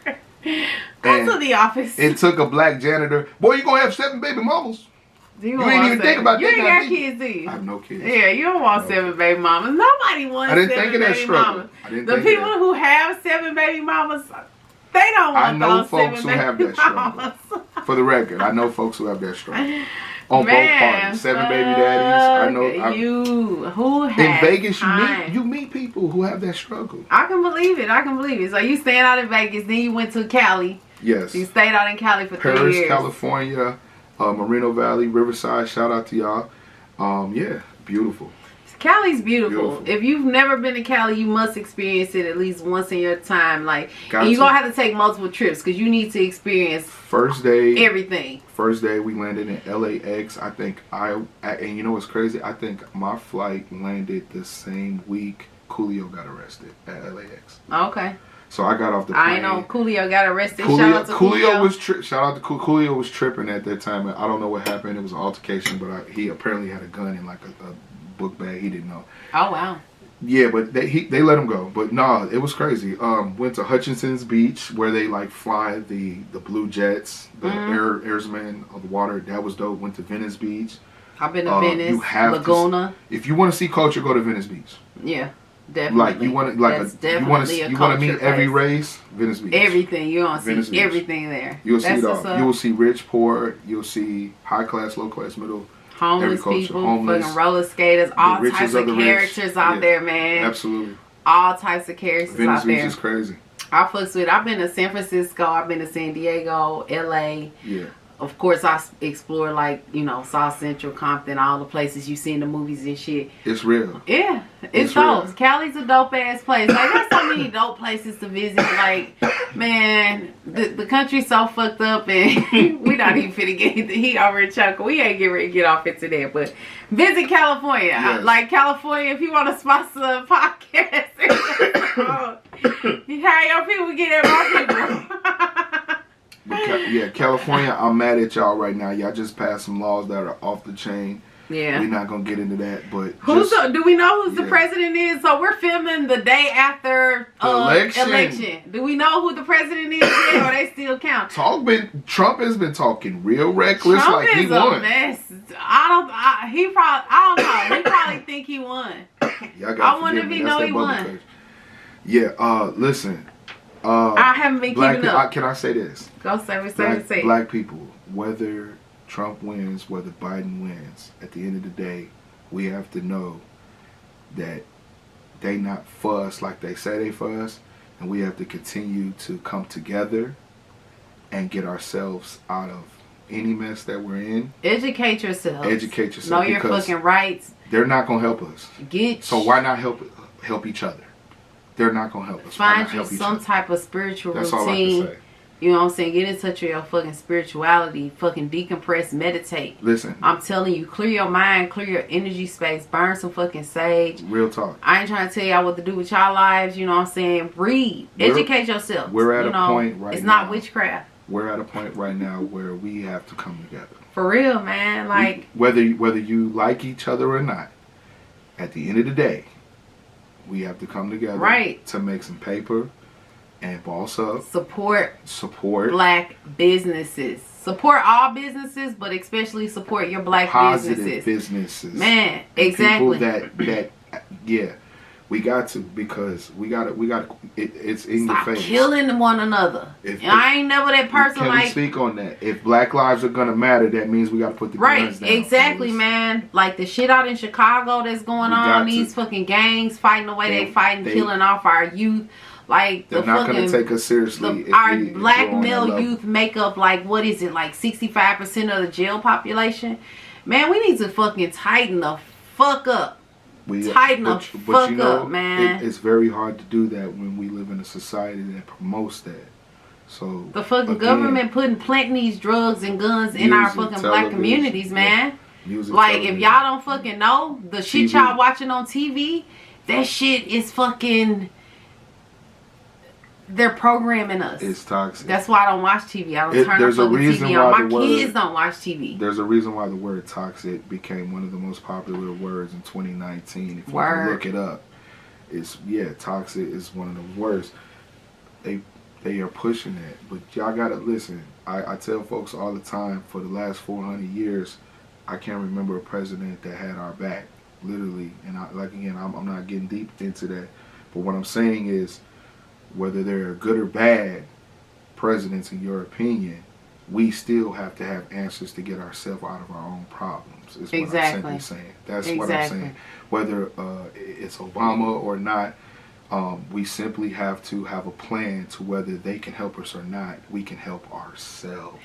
Go to the office. It took a black janitor. Boy, you gonna have 7 baby mamas. You ain't even think about that. You ain't got kids, do you? I have no kids. Yeah, you don't want 7 baby mamas. Nobody wants 7 baby mamas. The people who have 7 baby mamas, they don't want those 7 baby mamas. I know folks who have that struggle. For the record, I know folks who have that struggle. On both parties. 7 baby daddies. I know. Who has in Vegas, you meet people who have that struggle. I can believe it. So you staying out in Vegas, then you went to Cali. Yes. You stayed out in Cali for 3 years. Paris, California, Moreno Valley, Riverside. Shout out to y'all. Yeah, beautiful. Cali's beautiful. If you've never been to Cali, you must experience it at least once in your time. Like, and you're gonna have to take multiple trips because you need to experience everything. First day we landed in LAX. I think and you know what's crazy? I think my flight landed the same week Coolio got arrested at LAX. Okay. So I got off the plane. I know Coolio got arrested. Shout out to Coolio. Shout out to Coolio was tripping at that time. I don't know what happened. It was an altercation, but he apparently had a gun in like a book bag. He didn't know. Oh wow. Yeah, but they let him go. But nah, it was crazy. Went to Hutchinson's Beach where they like fly the blue jets, the airsmen of the water. That was dope. Went to Venice Beach. I've been to Venice, Laguna. If you want to see culture, go to Venice Beach. Yeah, definitely. Like you want to meet every race. Venice Beach. Everything you want to see everything there. You'll see it all. You will see rich, poor. You'll see high class, low class, middle. Homeless people, fucking roller skaters, all types of characters out there, man. Absolutely. All types of characters out there. Venice Beach is crazy. I fucks with it. I've been to San Francisco. I've been to San Diego, LA. Yeah. Of course, I explore like, you know, South Central, Compton, all the places you see in the movies and shit. It's real. Yeah, it's dope. Real. Cali's a dope ass place. Like, there's so many dope places to visit. Like, man, the country's so fucked up, and we not even finna get he already chuckle. We ain't get ready to get off into that, but visit California. Yes. Like California, if you want to sponsor a podcast, you have your people get at my people. Yeah, California, I'm mad at y'all right now. Y'all just passed some laws that are off the chain. Yeah. We're not going to get into that, but... do we know who the president is? So we're filming the day after election. Do we know who the president is yet, or they still count? Trump has been talking real reckless, Trump like he is won. A mess. I don't know. He probably think he won. I wonder if he know he won. Yeah, listen... I haven't been keeping up. Can I say this? Go say. Black people, whether Trump wins, whether Biden wins, at the end of the day, we have to know that they not for us like they say they for us, and we have to continue to come together and get ourselves out of any mess that we're in. Educate yourself. Know your fucking rights. They're not gonna help us. So why not help each other? They're not going to help us. Find you some type of spiritual routine. That's all I can say. You know what I'm saying? Get in touch with your fucking spirituality. Fucking decompress, meditate. Listen. I'm telling you, clear your mind, clear your energy space, burn some fucking sage. Real talk. I ain't trying to tell y'all what to do with y'all lives. You know what I'm saying? Read. Educate yourself. We're at a point right now. It's not witchcraft. We're at a point right now where we have to come together. For real, man. Like, whether you like each other or not, at the end of the day, we have to come together to make some paper and boss up. Support black businesses. Support all businesses, but especially support your black businesses. Man, exactly. People that we got to, because we got it's in Stop your face. Killing one another. I ain't never that person can we speak on that? If black lives are gonna matter, that means we got to put the guns down. Exactly, man. Like the shit out in Chicago that's going on. These fucking gangs fighting the way they fighting, killing off our youth. Like they're not gonna take us seriously. Our black male youth make up like, what is it, like 65% of the jail population? Man, we need to fucking tighten the fuck up. Tighten the fuck up, man. It's very hard to do that when we live in a society that promotes that. So the fucking government planting these drugs and guns in our fucking black communities, man. Like, if y'all don't fucking know, the shit y'all watching on TV, that shit is fucking... They're programming us. It's toxic. That's why I don't watch TV. I don't turn the fucking TV on. My kids don't watch TV. There's a reason why the word toxic became one of the most popular words in 2019. If you can look it up, toxic is one of the worst. They are pushing that, but y'all gotta listen. I tell folks all the time, for the last 400 years, I can't remember a president that had our back, literally. And I'm not getting deep into that, but what I'm saying is, whether they're good or bad presidents in your opinion, we still have to have answers to get ourselves out of our own problems. Is what I'm simply saying. That's what I'm saying. Whether it's Obama or not, we simply have to have a plan to whether they can help us or not. We can help ourselves.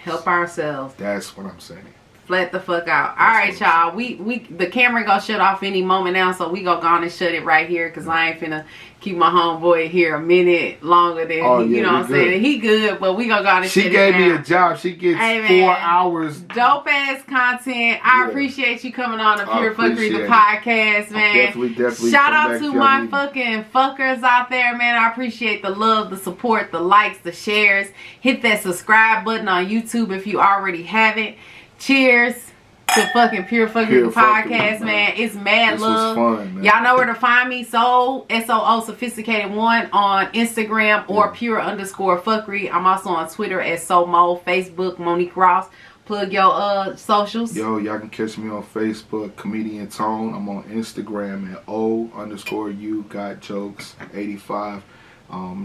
That's what I'm saying. Flat the fuck out. All right, y'all. The camera gonna shut off any moment now, so we gonna go on and shut it right here, because I ain't finna keep my homeboy here a minute longer than you know what I'm saying. He good, but we gonna go on and shut it down. She gave me a job. She gets 4 hours. Dope ass content. I appreciate you coming on the Pure Fuckery, the podcast, man. Definitely. Shout out to my fucking fuckers out there, man. I appreciate the love, the support, the likes, the shares. Hit that subscribe button on YouTube if you already haven't. Cheers to fucking Pure Fuckery podcast, man. It's mad love. Fun, man. Y'all know where to find me. SOO Sophisticated 1 on Instagram or pure_fuckery. I'm also on Twitter at SoMo, Facebook Monique Ross. Plug your socials. Y'all can catch me on Facebook, Comedian Tone. I'm on Instagram at O_you got jokes 85.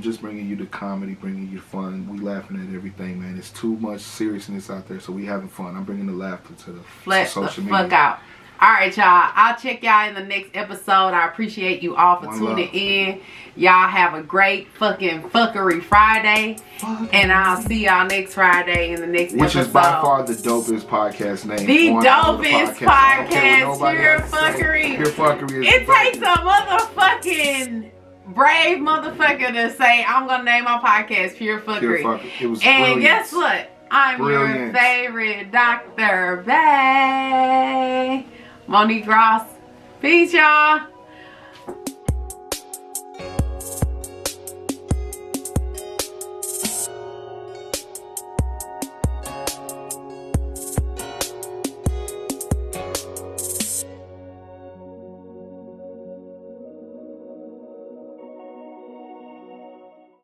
Just bringing you the comedy, bringing you fun. We laughing at everything, man. It's too much seriousness out there, so we having fun. I'm bringing the laughter to the social media. Fuck out. All right, y'all. I'll check y'all in the next episode. I appreciate you all for tuning in. Y'all have a great fucking fuckery Friday. And I'll see y'all next Friday in the next episode. Which is by far the dopest podcast name. The dopest podcast. Pure fuckery. Pure fuckery is it takes a motherfucking brave motherfucker to say, I'm going to name my podcast Pure Fuckery. Pure fuckery. It was and brilliant. Guess what? I'm your favorite Dr. Bay. Monique Ross. Peace, y'all.